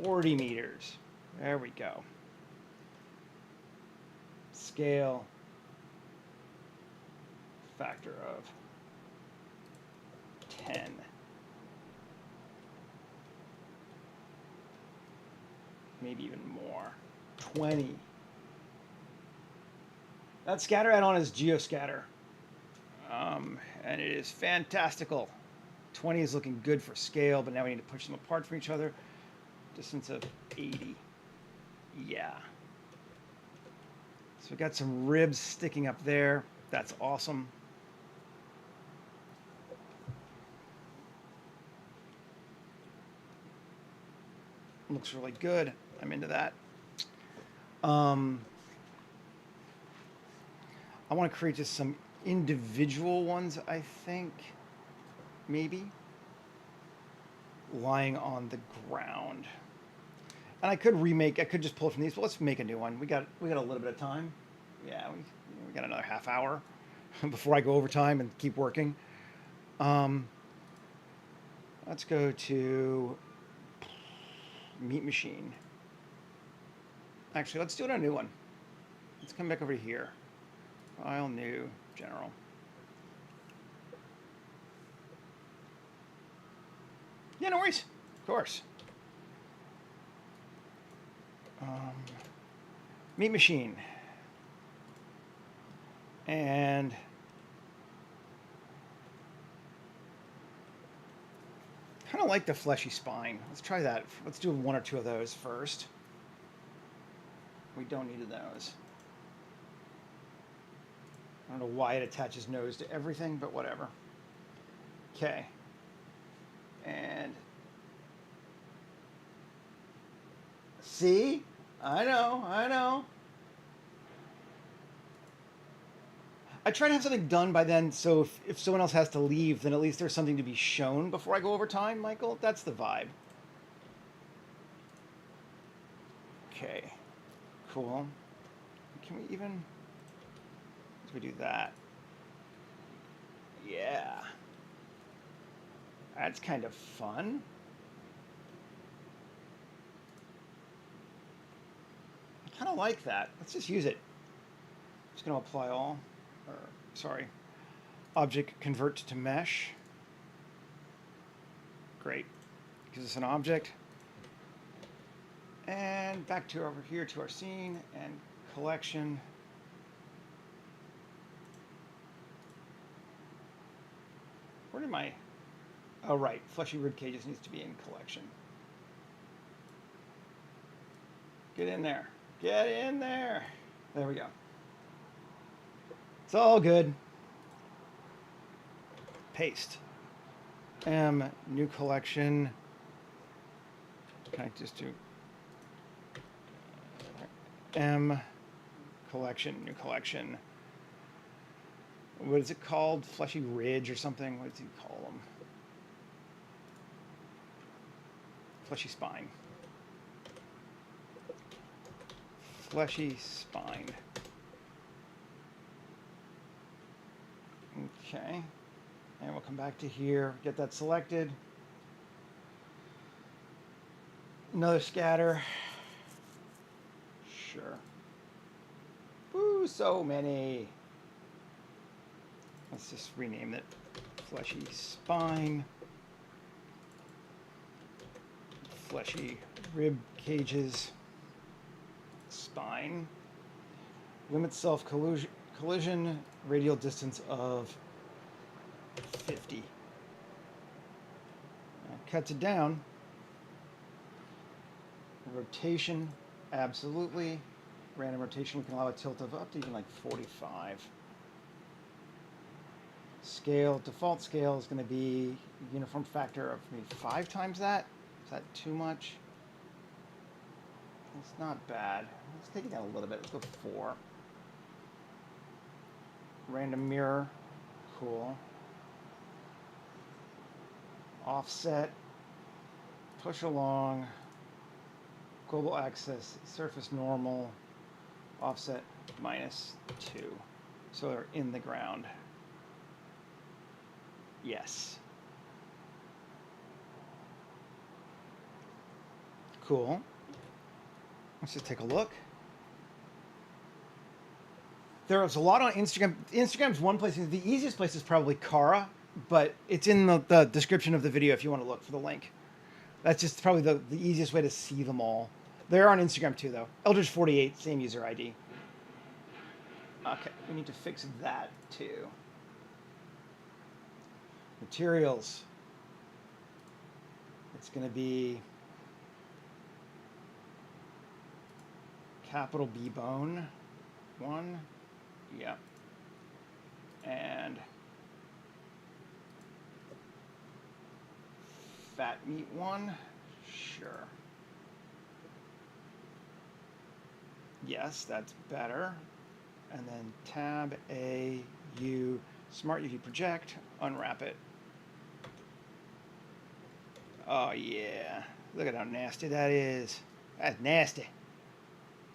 40 meters. There we go. Scale. Factor of 10. Maybe even more. 20. That scatter add-on is geoscatter. And it is fantastical. 20 is looking good for scale, but now we need to push them apart from each other. Distance of 80. Yeah. So we got some ribs sticking up there. That's awesome. Looks really good. I'm into that. I want to create just some individual ones, I think. Maybe. Lying on the ground. And I could just pull from these, but let's make a new one. We got a little bit of time. Yeah, we got another half hour before I go overtime and keep working. Let's go to Meat Machine. Actually, let's do it on a new one. Let's come back over here. File, new, general. Yeah, no worries. Of course. Meat Machine. And kind of like the fleshy spine. Let's try that. Let's do 1 or 2 of those first. We don't need those. I don't know why it attaches nose to everything, but whatever. Okay. And see? I know. I try to have something done by then, so if someone else has to leave, then at least there's something to be shown before I go over time, Michael. That's the vibe. Okay. Cool. Can we even... Let's we do that. Yeah. That's kind of fun. I kind of like that. Let's just use it. Just going to apply all. Or, sorry. Object convert to mesh. Great. Gives us an object. And back to over here to our scene and collection. Where did my... Oh, right. Fleshy rib cages needs to be in collection. Get in there. Get in there. There we go. It's all good. Paste. New collection. Can I just do collection, new collection. What is it called? Fleshy ridge or something? What does he call them? Fleshy spine. Fleshy spine. Okay. And we'll come back to here, get that selected. Another scatter. Sure. Ooh, so many. Let's just rename it fleshy spine. Fleshy rib cages. Spine. Limit self collision radial distance of 50. Cuts it down. Rotation, absolutely. Random rotation, we can allow a tilt of up to even like 45. Scale, default scale is going to be uniform factor of maybe 5 times that. Is that too much? It's not bad. Let's take it down a little bit. Let's go 4. Random mirror, cool. Offset, push along, global axis, surface normal, offset -2. So they're in the ground. Yes. Cool. Let's just take a look. There's a lot on Instagram. Instagram's one place. The easiest place is probably Kara, but it's in the description of the video if you want to look for the link. That's just probably the easiest way to see them all. They're on Instagram too, though. Eldridge48, same user ID. Okay, we need to fix that too. Materials. It's going to be capital B bone 1. Yeah. And fat meat 1. Sure. Yes, that's better. And then tab A, U, Smart UV project, unwrap it. Oh yeah, look at how nasty that is. That's nasty.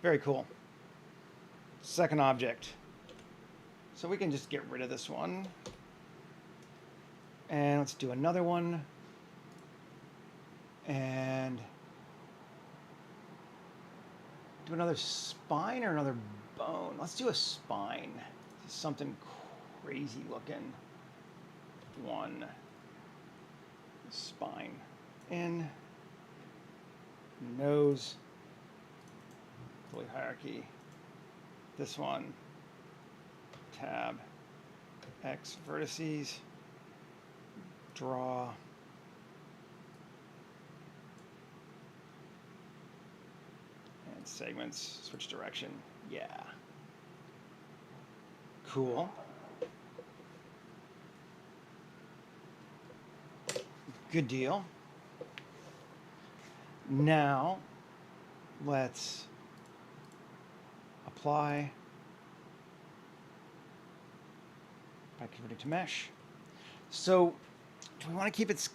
Very cool. Second object. So we can just get rid of this one. And let's do another one. And do another spine or another bone. Let's do a spine. Something crazy looking. 1. Spine. In. Nose. Fully hierarchy. This one. Tab. X vertices. Draw. And segments. Switch direction. Yeah. Cool. Good deal. Now, let's apply by converting to mesh. So, do we want to keep it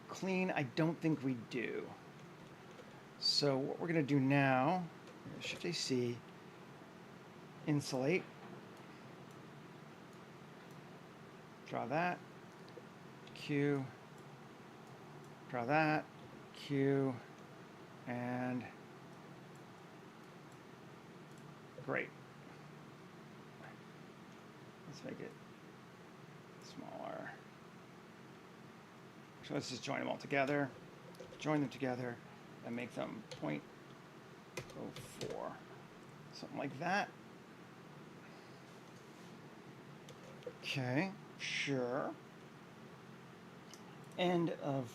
clean? I don't think we do. So, what we're going to do now, Shift AC, insulate, draw that, Q, draw that, Q, and great. Let's make it smaller. So let's just join them all together, join them together, and make them 0.04, something like that. Okay, sure. End of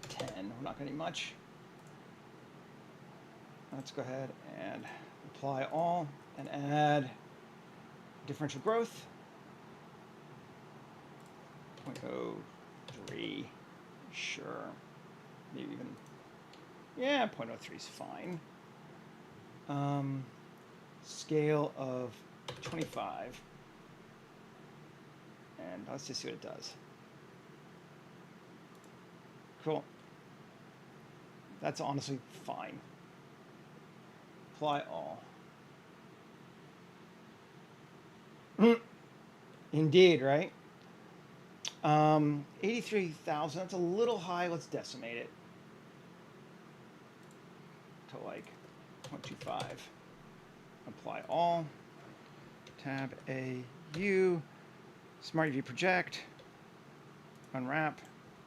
10. We're not going to need much. Let's go ahead and apply all and add differential growth. 0.03. Sure. Maybe even, yeah, 0.03 is fine. Scale of 25. And let's just see what it does. Cool. That's honestly fine. Apply all. Indeed, right? 83,000, that's a little high. Let's decimate it to like 0.25. Apply all. Tab A, U, Smart UV project, unwrap,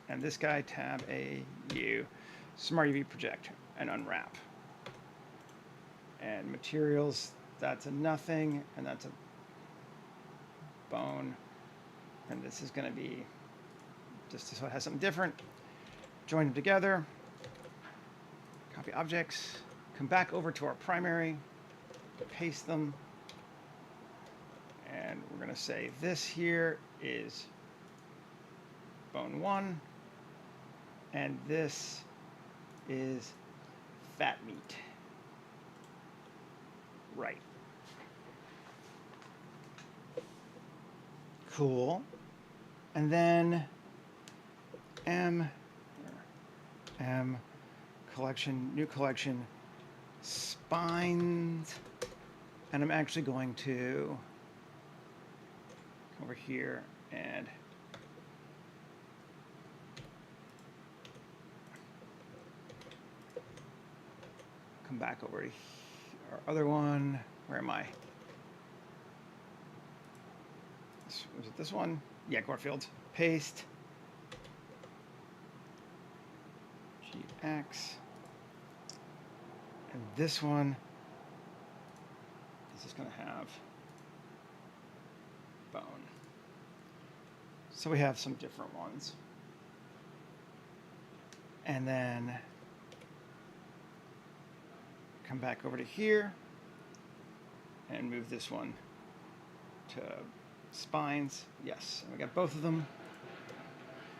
and this guy, Tab A, U, Smart UV project, and unwrap. And materials, that's a nothing, and that's a bone. And this is going to be just so it has something different. Join them together. Copy objects. Come back over to our primary. Paste them. And we're going to say this here is bone 1. And this is fat meat. Right. Cool. And then M collection, new collection, spines. And I'm actually going to come over here and come back over to our other one. Where am I? Was it this one? Yeah, Gorefield. Paste. GX. And this one is just going to have bone. So we have some different ones. And then come back over to here and move this one to spines. Yes, and we got both of them.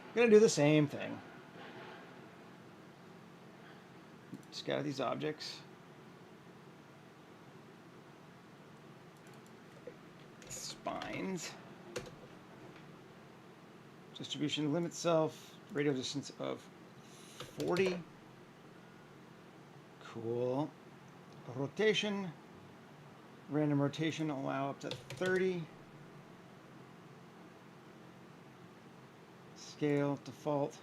I'm going to do the same thing. Scatter these objects. Spines. Distribution limit self. Radial distance of 40. Cool. Rotation. Random rotation allow up to 30. Scale default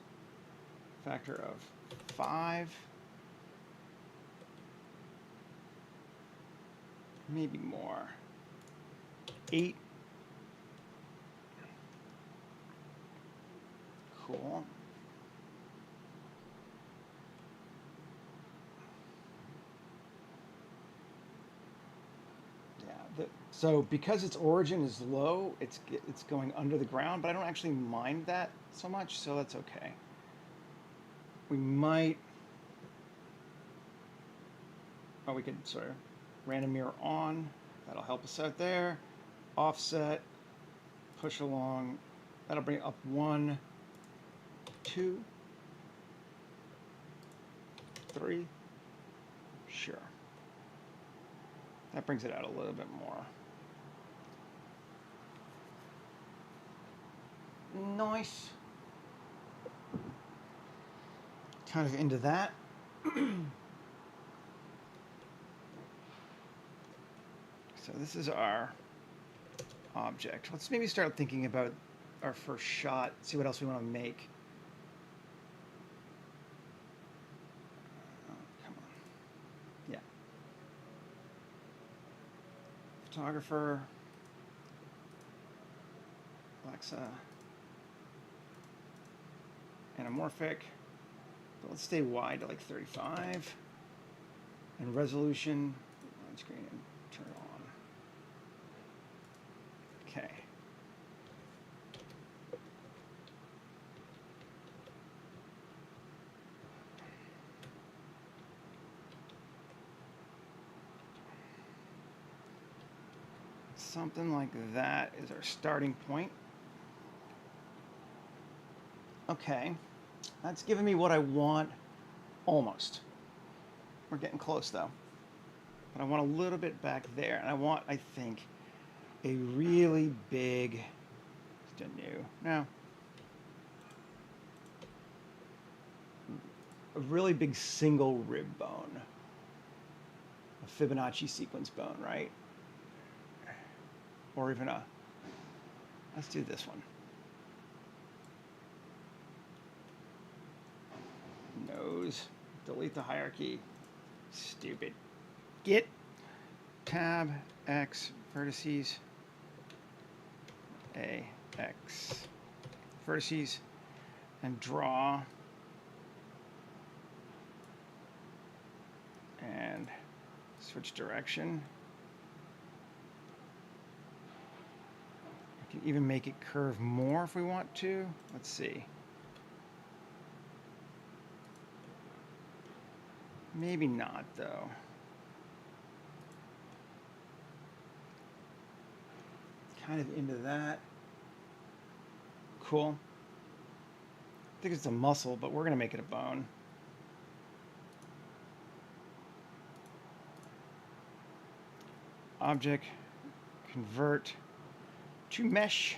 factor of 5. Maybe more. 8. Cool. Yeah. So because its origin is low, it's going under the ground, but I don't actually mind that so much, so that's okay. We might. Oh, we could sort of random mirror on. That'll help us out there. Offset. Push along. That'll bring it up 1, 2, 3. Sure. That brings it out a little bit more. Nice. Kind of into that. So this is our object. Let's maybe start thinking about our first shot, see what else we want to make. Oh, come on. Yeah. Photographer. Alexa. Anamorphic. But let's stay wide to like 35. And resolution. Screen and turn it on. Okay. Something like that is our starting point. Okay, that's giving me what I want, almost. We're getting close though. But I want a little bit back there, and I want, I think, a really big, just a new, no. A really big single rib bone. A Fibonacci sequence bone, right? Or even a, let's do this one. close. Delete the hierarchy. Stupid. Git tab X vertices A X vertices and draw and switch direction. We can even make it curve more if we want to. Let's see. Maybe not, though. Kind of into that. Cool. I think it's a muscle, but we're going to make it a bone. Object, convert to mesh.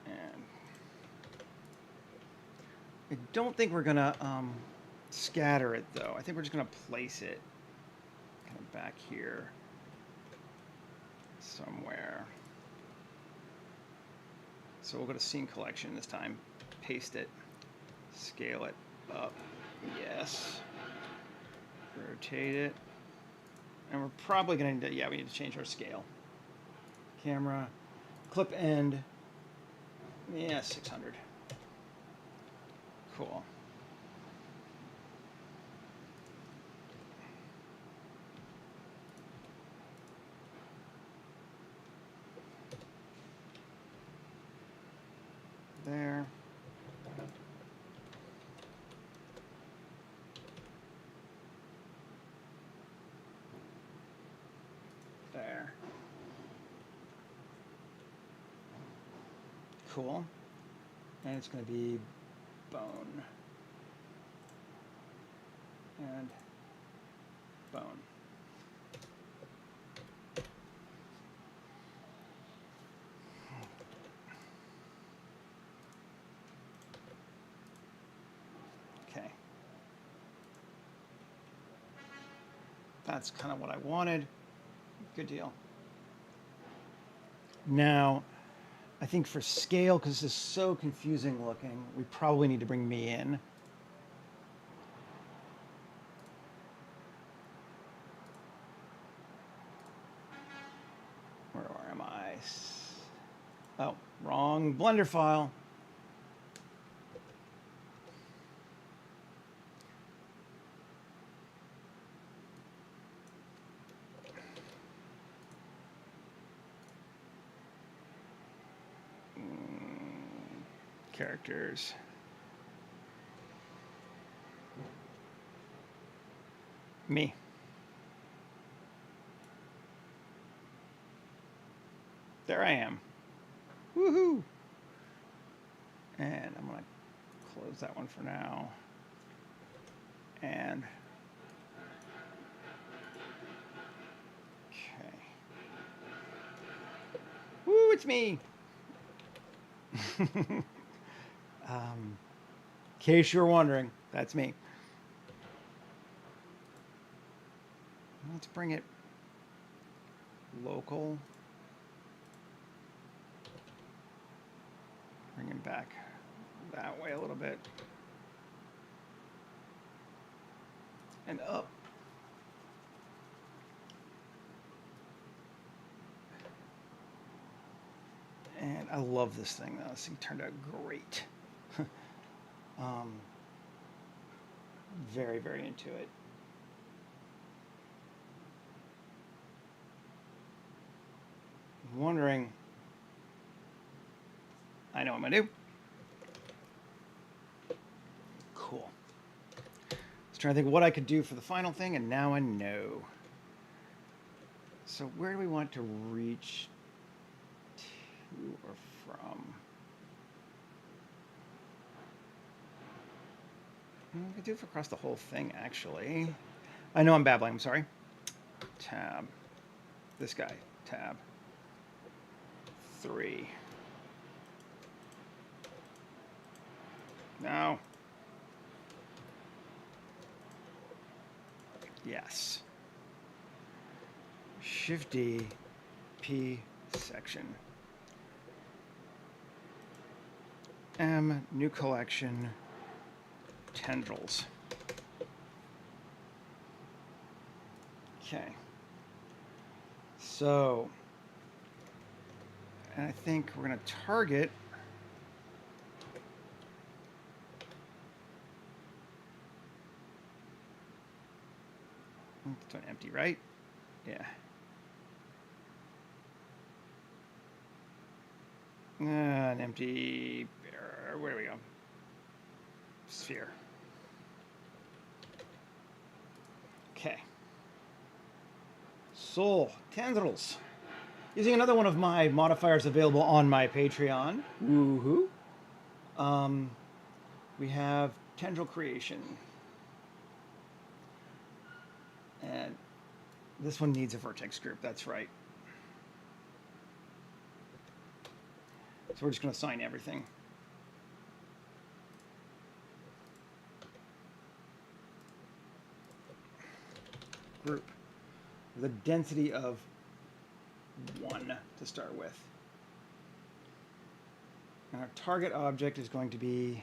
And I don't think we're going to scatter it, though. I think we're just going to place it kind of back here somewhere. So we'll go to scene collection this time, paste it, scale it up, yes, rotate it, and we're probably going to, yeah, we need to change our scale. Camera, clip end, yeah, 600. Cool. There. There. Cool. And it's going to be bone. And bone. Okay. That's kind of what I wanted. Good deal. Now, I think for scale, because this is so confusing looking, we probably need to bring me in. Where am I? Oh, wrong Blender file. Characters. Me. There I am. Woohoo! And I'm going to close that one for now. And okay. Woo, it's me. In case you're wondering, that's me. Let's bring it local. Bring him back that way a little bit. And up. And I love this thing, though. This thing turned out great. Very, very into it. I'm wondering, I know what I'm going to do. Cool. I was trying to think of what I could do for the final thing, and now I know. So where do we want to reach to or from? We could do it for across the whole thing, actually. I know I'm babbling, I'm sorry. Tab. This guy. Tab. 3. No. Yes. Shift D, P section. M, new collection, tendrils. Okay. So, and I think we're going to target it's an empty, right? Yeah. An empty, where do we go? Sphere. Okay. Soul, tendrils. Using another one of my modifiers available on my Patreon. Woohoo. We have tendril creation. And this one needs a vertex group, that's right. So we're just going to assign everything. Group with a density of 1 to start with. And our target object is going to be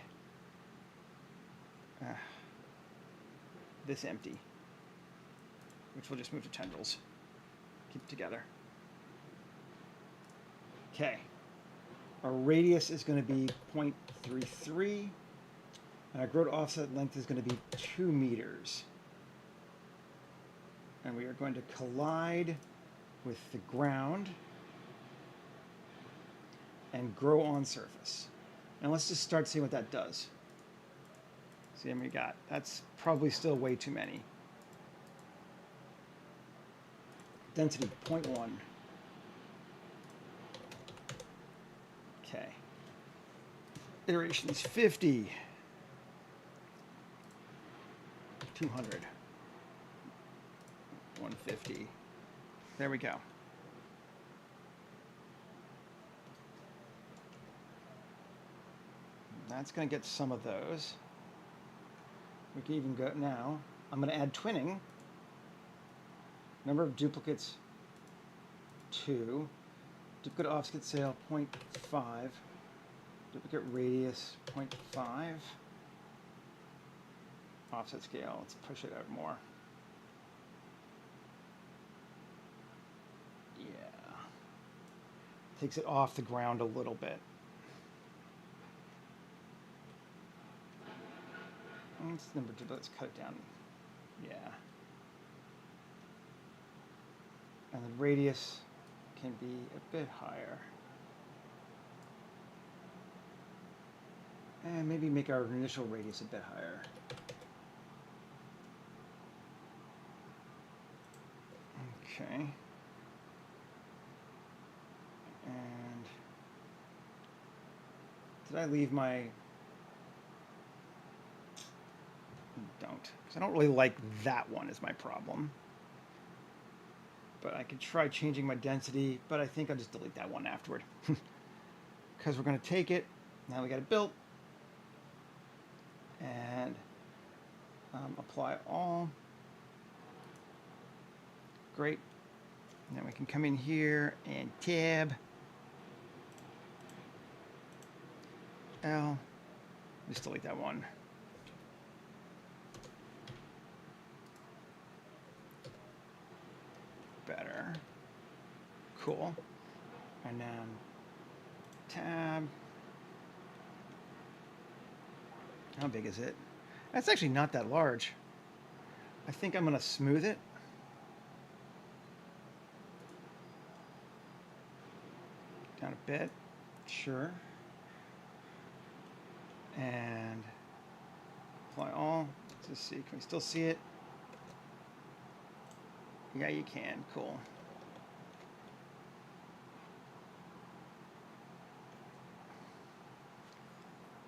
this empty, which we'll just move to tendrils. Keep it together. Okay. Our radius is going to be 0.33, and our growth offset length is going to be 2 meters. And we are going to collide with the ground and grow on surface. And let's just start seeing what that does. See how many we got. That's probably still way too many. Density 0.1. Okay. Iterations 50. 200. 150. There we go. That's going to get some of those. We can even go now. I'm going to add twinning. Number of duplicates 2. Duplicate offset scale 0.5. Duplicate radius 0.5. Offset scale, let's push it out more. Yeah. Takes it off the ground a little bit. That's number 2, but let's cut it down. Yeah. And the radius can be a bit higher. And maybe make our initial radius a bit higher. Okay. And did I leave my... Don't, because I don't really like that one is my problem. But I could try changing my density, but I think I'll just delete that one afterward. Because we're going to take it, now we got it built, and apply all. Great. And then we can come in here and tab L, just delete that one. Better. Cool. And then tab. How big is it? That's actually not that large. I think I'm going to smooth it. Down a bit. Sure. And apply all. Let's just see. Can we still see it? Yeah, you can. Cool.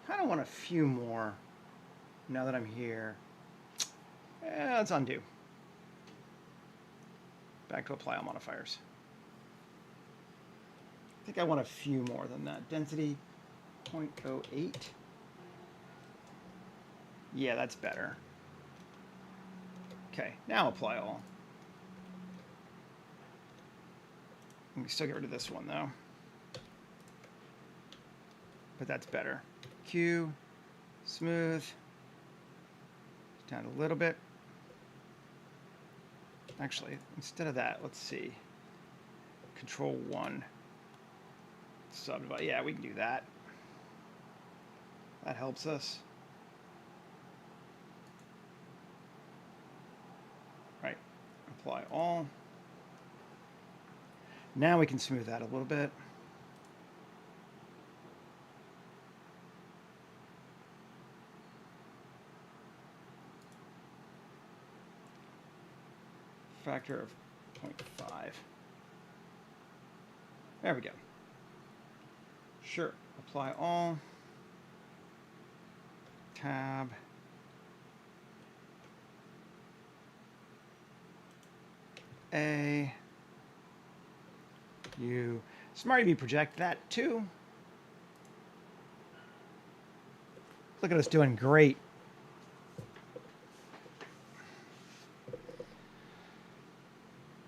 Kind of want a few more now that I'm here. Let's undo. Back to apply all modifiers. I think I want a few more than that. Density 0.08. Yeah, that's better. Okay, now apply all. We can still get rid of this one though. but that's better. Q, smooth, down a little bit. Actually, instead of that, let's see. Control 1. Subdivide. Yeah, we can do that. That helps us. Right. Apply all. Now we can smooth that a little bit. Factor of 0.5. There we go. Sure. Apply all. Tab. A. U. Smart if you project that too. Look at us doing great.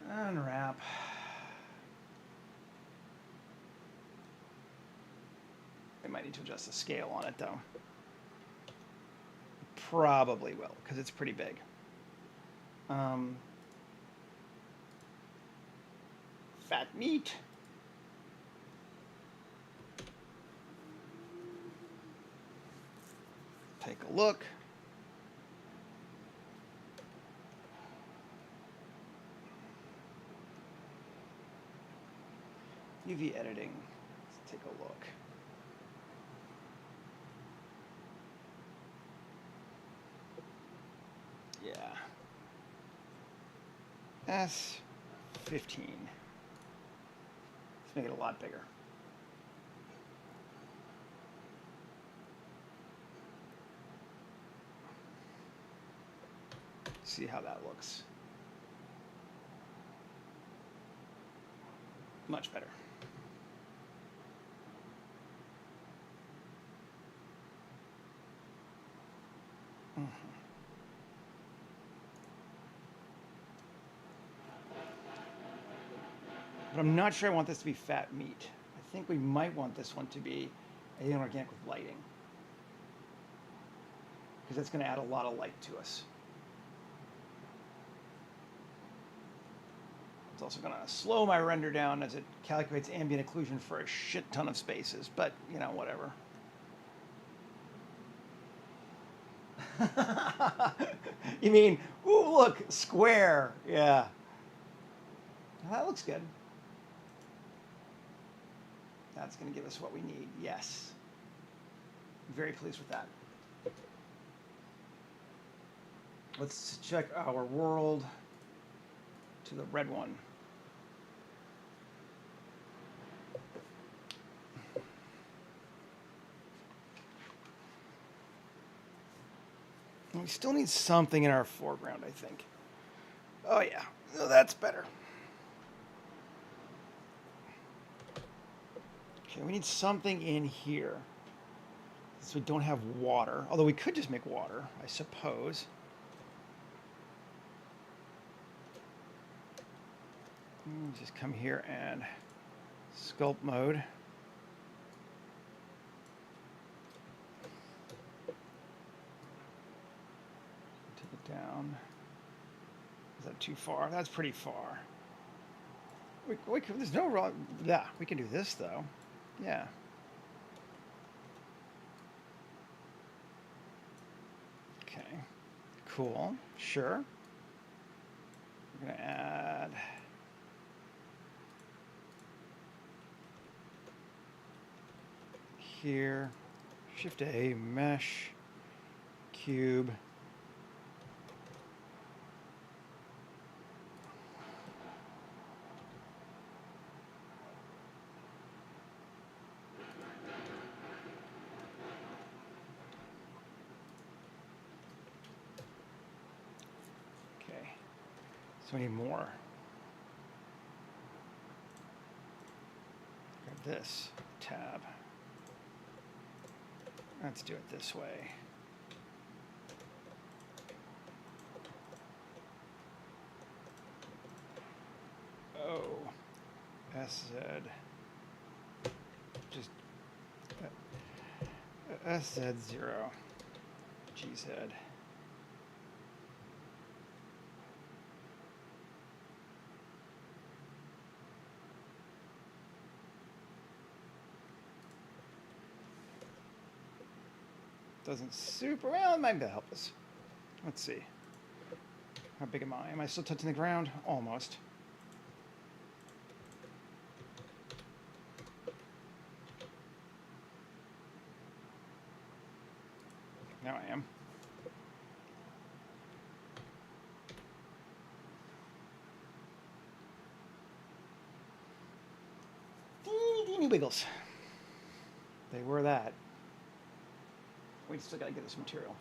Unwrap. We might need to adjust the scale on it though. Probably will, because it's pretty big. Fat meat. Take a look. UV editing. Let's take a look. Yeah. S15. Let's make it a lot bigger. See how that looks. Much better. But I'm not sure I want this to be fat meat. I think we might want this one to be inorganic with lighting, because that's going to add a lot of light to us. It's also going to slow my render down as it calculates ambient occlusion for a shit ton of spaces, but you know, whatever. You mean, ooh, look, square. Yeah. That looks good. That's going to give us what we need. Yes. I'm very pleased with that. Let's check our world to the red one. We still need something in our foreground, I think. Oh yeah, no, that's better. Okay, we need something in here. So we don't have water, although we could just make water, I suppose. Just come here and sculpt mode. Take it down. Is that too far? That's pretty far. There's no wrong. Yeah, we can do this though. Yeah. Okay. Cool. Sure. We're gonna add. Here, Shift A, mesh, cube. Okay, so we need more. Grab this tab. Let's do it this way. Oh, SZ. Just SZ0. GZ. Doesn't super well, it might help us. Let's see. How big am I? Am I still touching the ground? Almost. Now I am. Teeny wiggles. They were that. We still gotta get this material.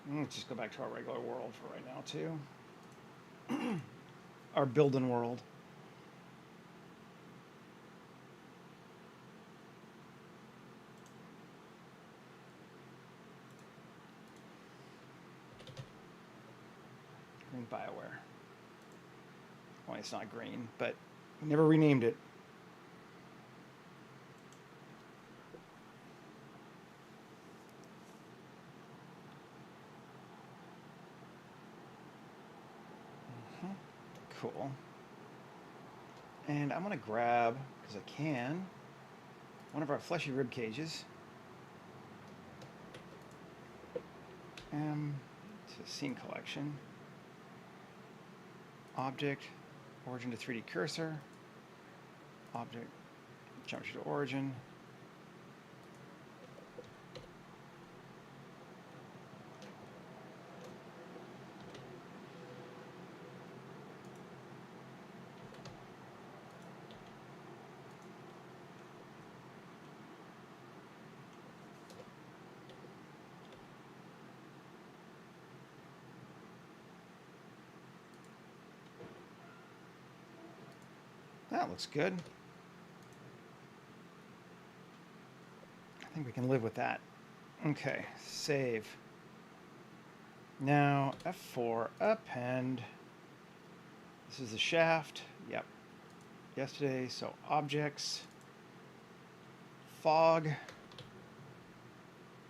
Let's just go back to our regular world for right now, too. Our building world. Green BioWare. Well, it's not green, but we never renamed it. Cool. And I'm going to grab, because I can, one of our fleshy rib cages. To scene collection. Object, origin to 3D cursor. Object, geometry to origin. That looks good. I think we can live with that. Okay, save. Now, F4, append. This is the shaft. Yep. Yesterday, so objects. Fog.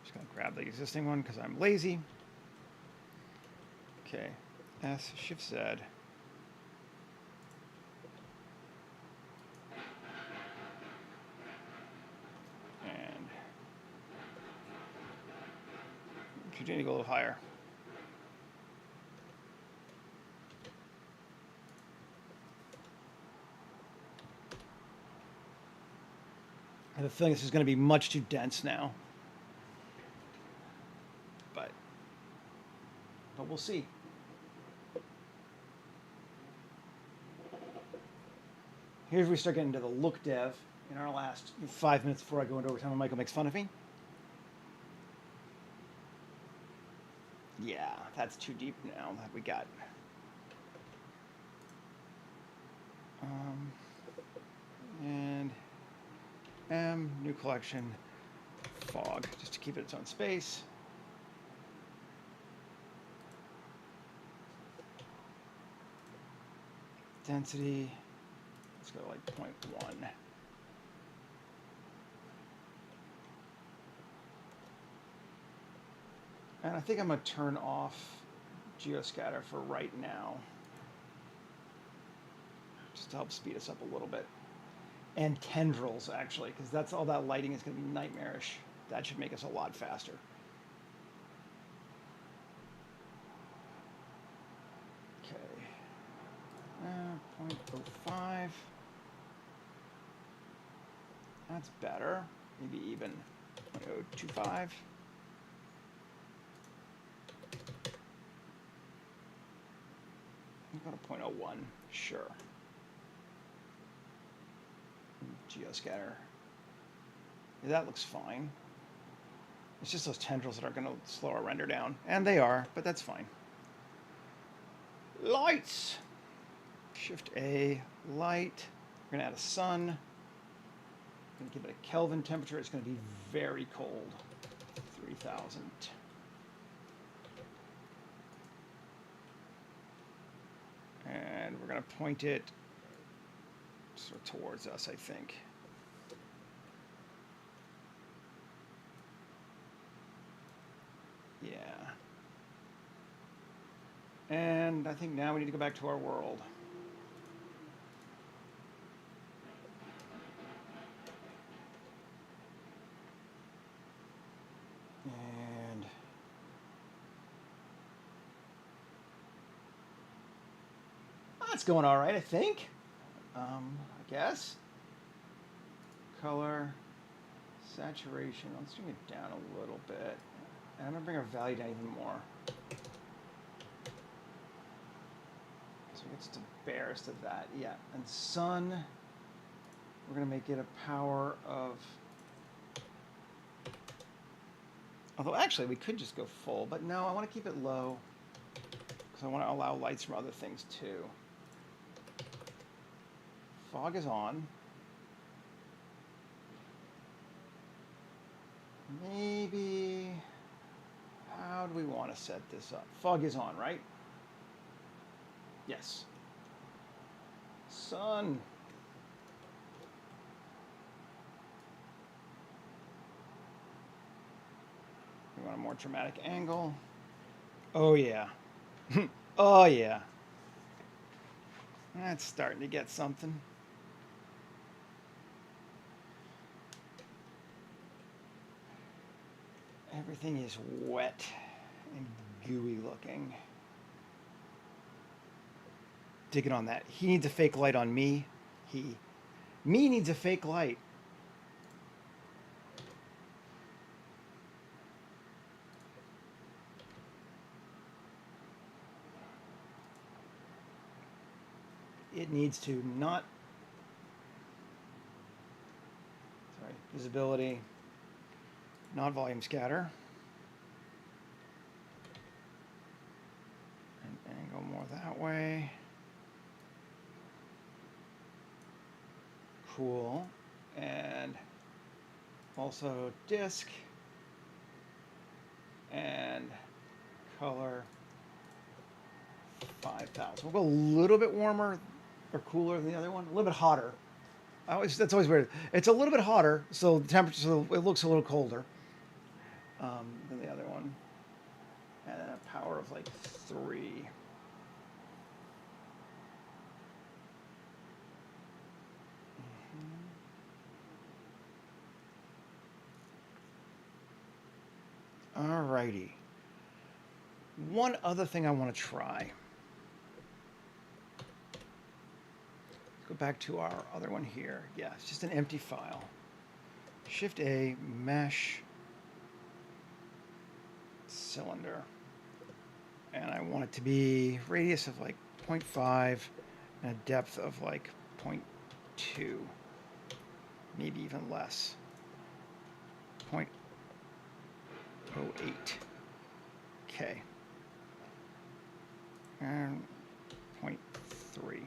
Just gonna grab the existing one because I'm lazy. Okay, S, Shift Z. Continue to go a little higher. I have a feeling this is going to be much too dense now. But we'll see. Here's where we start getting into the Lookdev in our last 5 minutes before I go into overtime and Michael makes fun of me. Yeah, that's too deep now that we got. And M, new collection, fog, just to keep it its own space. Density, let's go like 0.1. And I think I'm going to turn off geoscatter for right now, just to help speed us up a little bit. And tendrils, actually, because that's all that lighting is going to be nightmarish. That should make us a lot faster. Okay. 0.05. That's better. Maybe even 0.025. Go to 0.01, sure. Geoscatter. Yeah, that looks fine. It's just those tendrils that are going to slow our render down. And they are, but that's fine. Lights! Shift A, light. We're going to add a sun. We're going to give it a Kelvin temperature. It's going to be very cold. 3,000. And we're going to point it sort of towards us, I think. Yeah. And I think now we need to go back to our world. And that's going all right, I think. I guess. Color, saturation. Let's bring it down a little bit. And I'm going to bring our value down even more. So it's the barest of that. Yeah. And sun, we're going to make it a power of... Although actually we could just go full, but no, I want to keep it low because I want to allow lights from other things too. Fog is on. Maybe, how do we want to set this up? Fog is on, right? Yes. Sun. We want a more dramatic angle. Oh yeah. Oh yeah. That's starting to get something. Everything is wet and gooey looking. Digging on that. He needs a fake light on me. Me needs a fake light. It needs to not... Sorry, visibility. Not volume scatter. And angle more that way. Cool. And also disk. And color 5,000. We'll go a little bit warmer or cooler than the other one. A little bit hotter. That's always weird. It's a little bit hotter, so the temperature, so it looks a little colder than the other one. And then a power of like 3. Alrighty. One other thing I want to try. Go back to our other one here. Yeah, it's just an empty file. Shift A, mesh, cylinder. And I want it to be radius of like 0.5 and a depth of like 0.2, maybe even less. 0.08. Okay. And 0.3.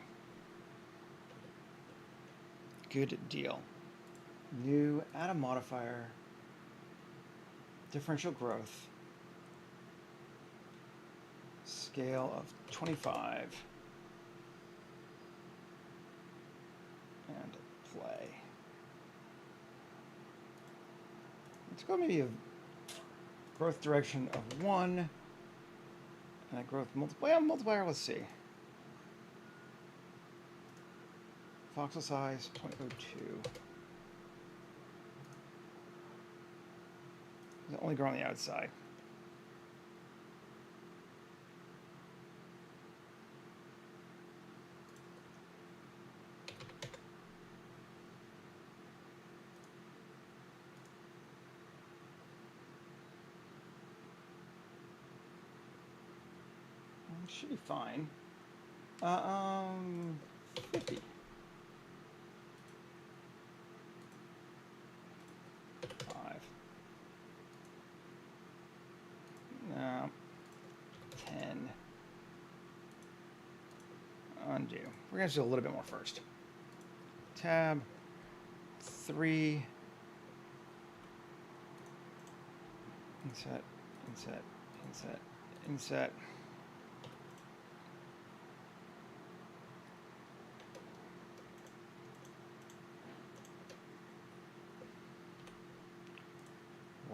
Good deal. New, add a modifier, differential growth, scale of 25, and play. Let's go maybe a growth direction of 1, and a growth multiplier, let's see. Voxel size 0.02. Does it only grow on the outside? Should be fine. 50. No. 10. Undo. We're going to do a little bit more first. Tab. 3. Inset, inset, inset, inset.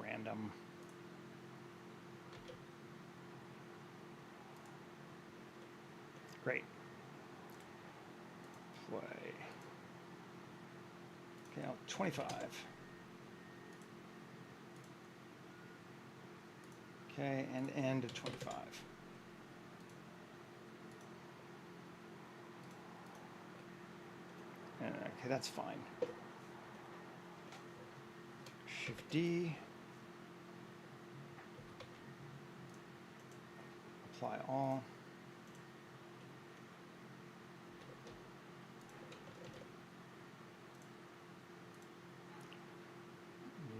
Random. Great. Play. Okay, now 25. Okay, and end at 25. Okay, that's fine. Shift D. Apply all.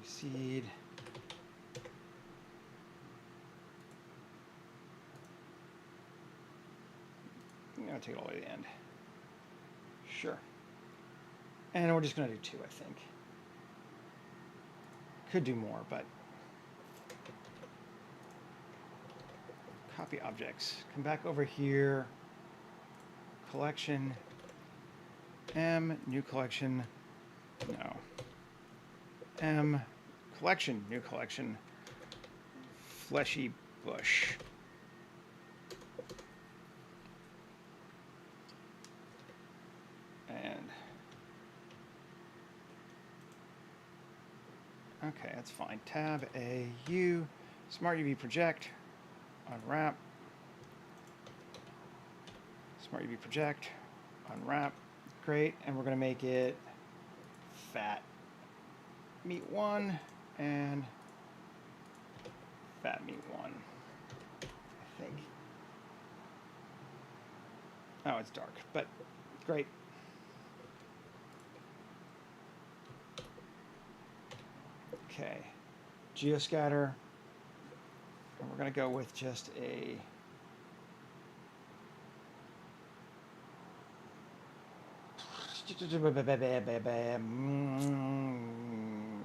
Reseed. I'm going to take it all the way to the end. Sure. And we're just going to do 2, I think. Could do more, but copy objects. Come back over here. Collection. M, new collection. No. M, collection, new collection. Fleshy bush. And okay, that's fine. Tab A, U, Smart UV project, unwrap. Smart UV project, unwrap. Great, and we're going to make it fat meat 1 and fat meat 1, I think. Oh, it's dark, but great. Okay, geoscatter, and we're going to go with just a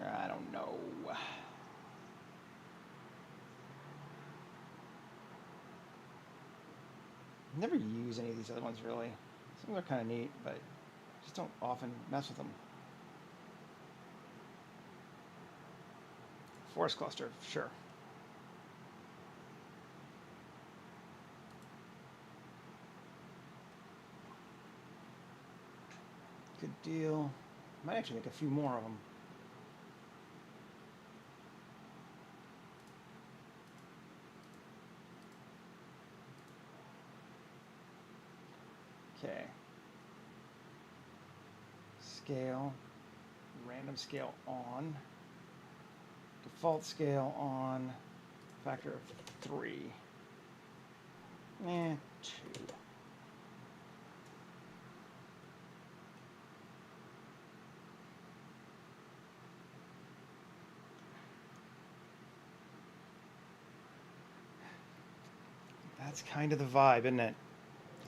I don't know. Never use any of these other ones really. Some of them are kind of neat, but just don't often mess with them. Forest cluster, sure. Good deal. Might actually make a few more of them. Okay. Scale. Random scale on. Default scale on. Factor of 3. 2. That's kind of the vibe, isn't it?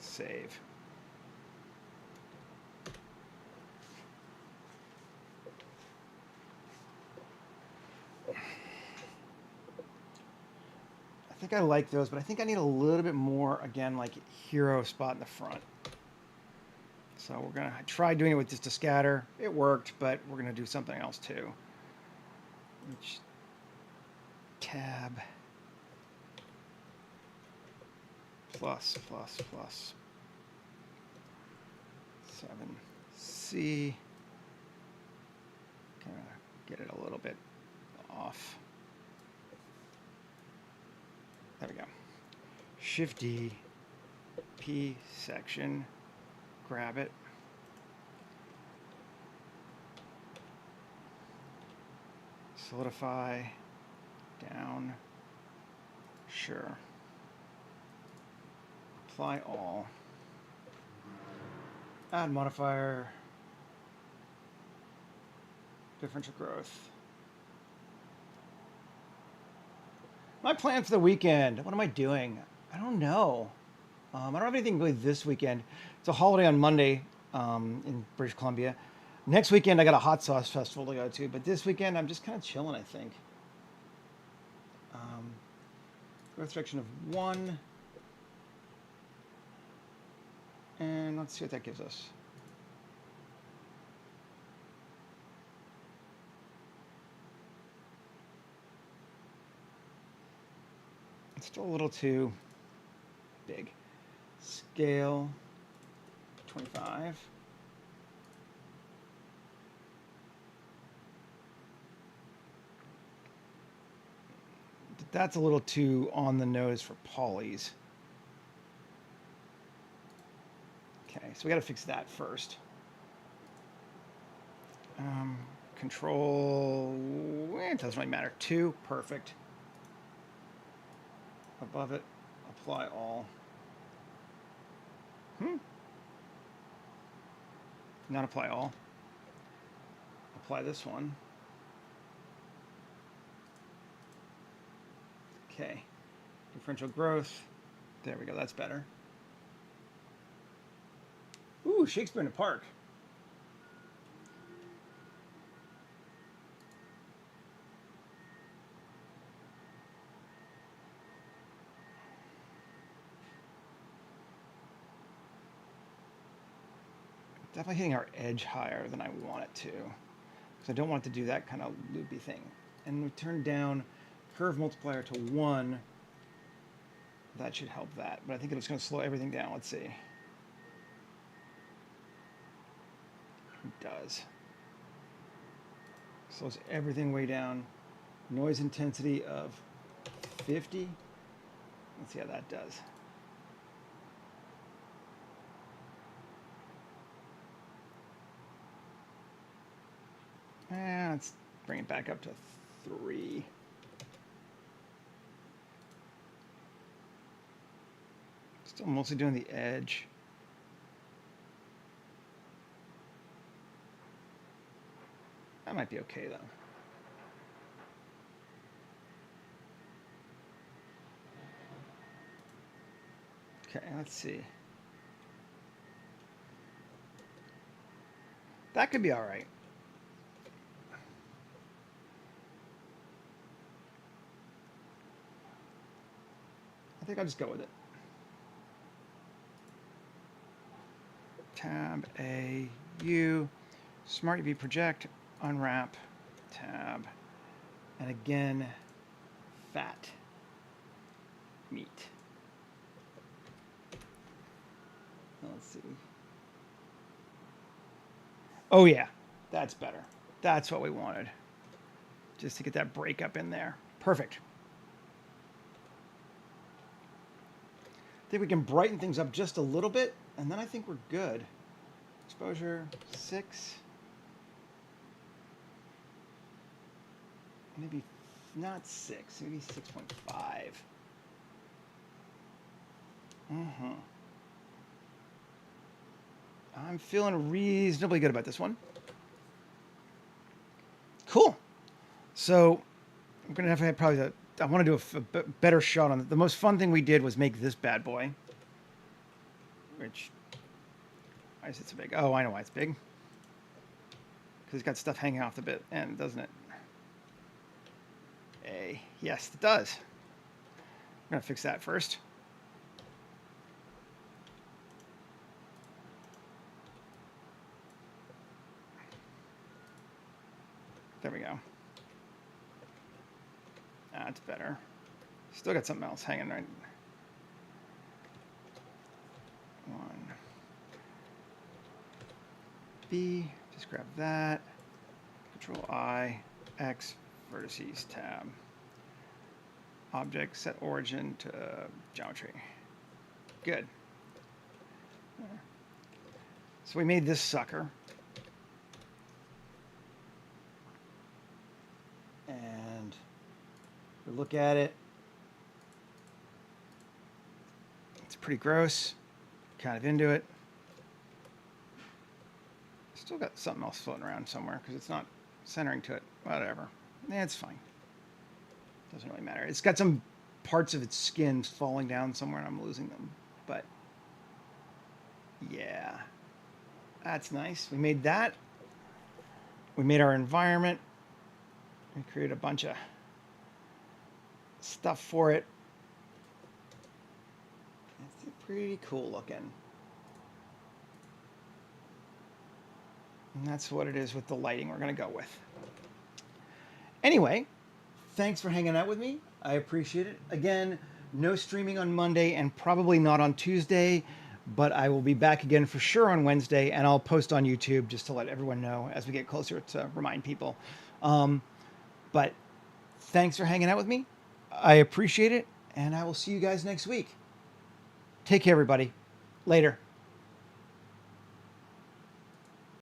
Save. I think I like those, but I think I need a little bit more, again, like hero spot in the front. So we're going to try doing it with just a scatter. It worked, but we're going to do something else too. Which, tab. Plus, plus, plus. 7C. Kind of get it a little bit off. There we go. Shift D, P section, grab it. Solidify, down, sure. Apply all. Add modifier. Differential growth. My plan for the weekend. What am I doing? I don't know. I don't have anything really this weekend. It's a holiday on Monday in British Columbia. Next weekend I got a hot sauce festival to go to, but this weekend I'm just kind of chilling, I think. Growth direction of 1. And let's see what that gives us. It's still a little too big. Scale 25. But that's a little too on the nose for polys. Okay, so we got to fix that first. Control, it doesn't really matter. 2, perfect. Above it, apply all. Not apply all. Apply this one. Okay, differential growth. There we go, that's better. Ooh, Shakespeare in the Park. Definitely hitting our edge higher than I want it to. Because I don't want it to do that kind of loopy thing. And we turn down curve multiplier to 1. That should help that. But I think it's going to slow everything down. Let's see. It does. Slows everything way down. Noise intensity of 50. Let's see how that does. Let's bring it back up to 3. Still mostly doing the edge. That might be okay though. Okay, let's see. That could be all right. I think I'll just go with it. Tab A, U, Smart UV project, unwrap, tab, and again, fat, meat. Let's see. Oh yeah, that's better. That's what we wanted. Just to get that breakup in there. Perfect. I think we can brighten things up just a little bit, and then I think we're good. Exposure 6. Maybe not 6, maybe 6.5. I'm feeling reasonably good about this one. Cool. So I'm going to have probably I want to do a better shot on it. The most fun thing we did was make this bad boy. Which, why is it so big? Oh, I know why it's big. Because it's got stuff hanging off the bit end, doesn't it? Yes, it does. I'm going to fix that first. There we go. That's better. Still got something else hanging right. 1. B, just grab that. Control I, X, vertices tab. Object, set origin to geometry. Good. So we made this sucker. And we look at it. It's pretty gross. Kind of into it. Still got something else floating around somewhere because it's not centering to it. Whatever. Yeah, it's fine. Doesn't really matter. It's got some parts of its skin falling down somewhere and I'm losing them. But yeah, that's nice. We made that. We made our environment. We created a bunch of stuff for it. It's pretty cool looking. And that's what it is with the lighting we're going to go with. Anyway, thanks for hanging out with me. I appreciate it. Again, no streaming on Monday and probably not on Tuesday, but I will be back again for sure on Wednesday, and I'll post on YouTube just to let everyone know as we get closer to remind people. But thanks for hanging out with me. I appreciate it, and I will see you guys next week. Take care, everybody. Later.